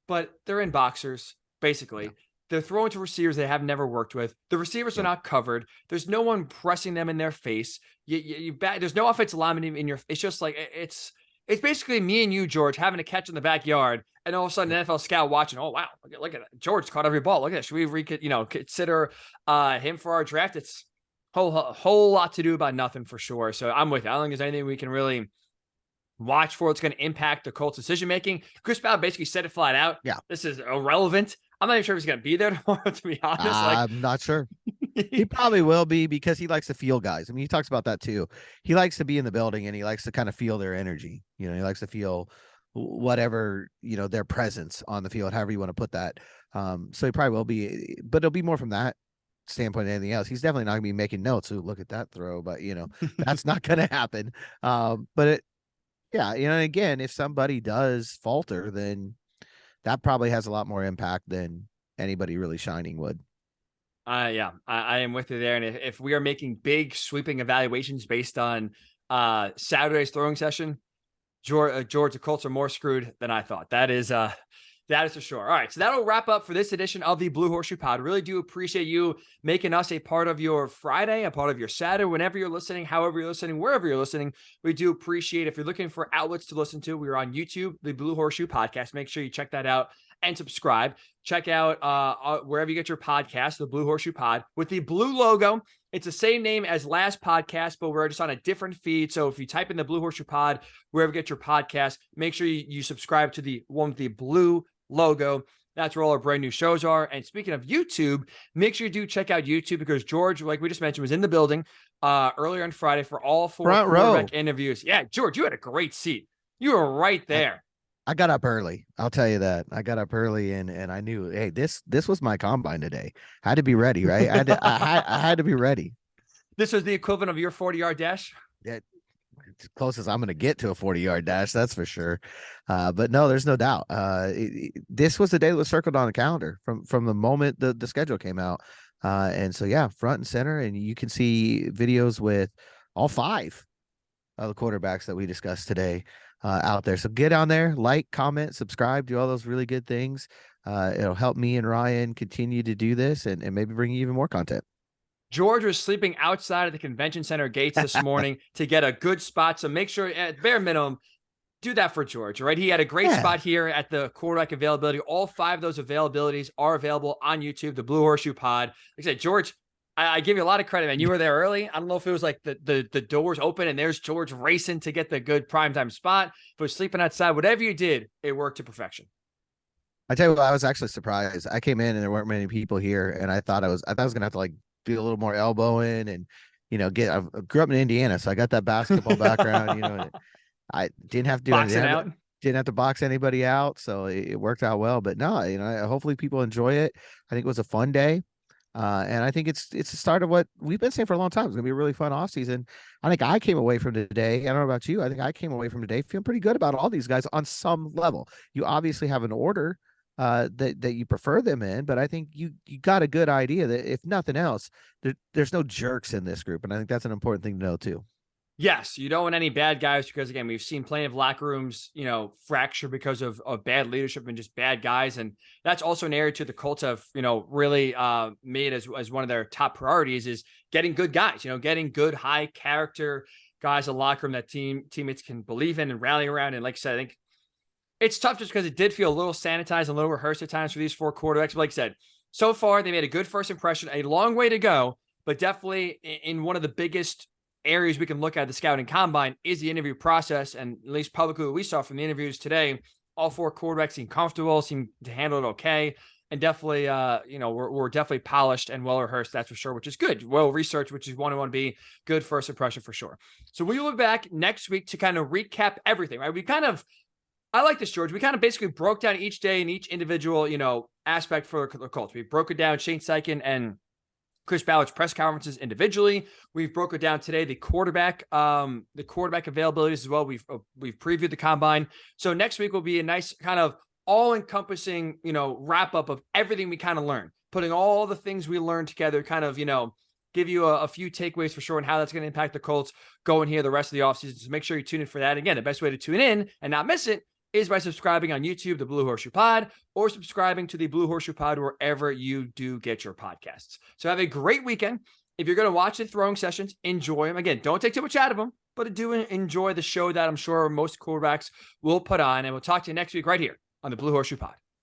but they're in boxers, basically. Yeah. They're throwing to receivers they have never worked with. The receivers are not covered. There's no one pressing them in their face. There's no offensive lineman in your. It's just like it's basically me and you, George, having a catch in the backyard, and all of a sudden, an NFL scout watching. Oh wow, look at that. George caught every ball. Look at that. Should we consider him for our draft? It's whole lot to do about nothing for sure. So I'm with you. I don't think there's anything we can really watch for. It's going to impact the Colts' decision making. Chris Ballard basically said it flat out. Yeah, this is irrelevant. I'm not even sure if he's going to be there tomorrow, to be honest. I'm not sure. He probably will be, because he likes to feel guys. I mean, he talks about that too. He likes to be in the building and he likes to kind of feel their energy. He likes to feel whatever, their presence on the field, however you want to put that. So he probably will be, but it'll be more from that standpoint than anything else. He's definitely not going to be making notes. Ooh, look at that throw, but that's not going to happen. But again, if somebody does falter, then that probably has a lot more impact than anybody really shining would. Yeah, I am with you there. And if we are making big sweeping evaluations based on Saturday's throwing session, George, the Colts are more screwed than I thought. That is for sure. All right, so that'll wrap up for this edition of the Blue Horseshoe Pod. Really do appreciate you making us a part of your Friday, a part of your Saturday, whenever you're listening, however you're listening, wherever you're listening. We do appreciate. If you're looking for outlets to listen to, we are on YouTube, the Blue Horseshoe Podcast. Make sure you check that out and subscribe. Check out wherever you get your podcast, the Blue Horseshoe Pod, with the blue logo. It's the same name as last podcast, but we're just on a different feed. So if you type in the Blue Horseshoe Pod, wherever you get your podcast, make sure you subscribe to the one with the blue logo. That's where all our brand new shows are. And speaking of YouTube, make sure you do check out YouTube, because George, like we just mentioned, was in the building earlier on Friday for all 4 quarterback interviews. Yeah, George, you had a great seat. You were right there. I got up early. I'll tell you that. I got up early and I knew, hey, this was my combine today. I had to be ready, right? I had to be ready. This was the equivalent of your 40-yard dash? Yeah, it's close as I'm going to get to a 40-yard dash, that's for sure. But no, there's no doubt. This was the day that was circled on the calendar from the moment the schedule came out. And so, yeah, front and center. And you can see videos with all 5 of the quarterbacks that we discussed today out there. So get on there, like, comment, subscribe, do all those really good things. It'll help me and Ryan continue to do this and maybe bring you even more content. George was sleeping outside of the convention center gates this morning to get a good spot. So make sure, at bare minimum, do that for George, right? He had a great spot here at the quarterback availability. All 5 of those availabilities are available on YouTube, the Blue Horseshoe Pod. Like I said, George, I give you a lot of credit, man. You were there early. I don't know if it was like the doors open and there's George racing to get the good primetime spot. If it was sleeping outside, whatever you did, it worked to perfection. I tell you what, I was actually surprised. I came in and there weren't many people here, and I thought I was gonna have to like do a little more elbowing and I grew up in Indiana, so I got that basketball background. I didn't have to do boxing out. Didn't have to box anybody out, so it worked out well. But no, hopefully people enjoy it. I think it was a fun day. And I think it's the start of what we've been saying for a long time. It's gonna be a really fun offseason. I think I came away from today. I don't know about you. I think I came away from today feeling pretty good about all these guys on some level. You obviously have an order that you prefer them in, but I think you got a good idea that if nothing else, there's no jerks in this group, and I think that's an important thing to know too. Yes, you don't want any bad guys, because again, we've seen plenty of locker rooms, fracture because of bad leadership and just bad guys. And that's also an area too the Colts have, really made as one of their top priorities, is getting good guys, getting good high character guys in the locker room that teammates can believe in and rally around. And like I said, I think it's tough just because it did feel a little sanitized, a little rehearsed at times for these 4 quarterbacks. But like I said, so far they made a good first impression, a long way to go, but definitely in one of the biggest areas we can look at the scouting combine is the interview process. And at least publicly, what we saw from the interviews today, all 4 quarterbacks seem comfortable, seem to handle it okay. And definitely, we're definitely polished and well rehearsed, that's for sure, which is good. Well researched, which is one to be good first impression for sure. So we will be back next week to kind of recap everything, right? I like this, George. We kind of basically broke down each day and each individual, aspect for the Colts. We broke it down, Shane Steichen and Chris Ballard's press conferences individually. We've broken down today the quarterback availabilities as well. We've previewed the combine. So next week will be a nice kind of all-encompassing, wrap up of everything we kind of learned, putting all the things we learned together, kind of, give you a few takeaways for sure and how that's going to impact the Colts going here the rest of the offseason. So make sure you tune in for that. Again, the best way to tune in and not miss it is by subscribing on YouTube, the Blue Horseshoe Pod, or subscribing to the Blue Horseshoe Pod wherever you do get your podcasts. So have a great weekend. If you're going to watch the throwing sessions, enjoy them. Again, don't take too much out of them, but do enjoy the show that I'm sure most quarterbacks will put on. And we'll talk to you next week right here on the Blue Horseshoe Pod.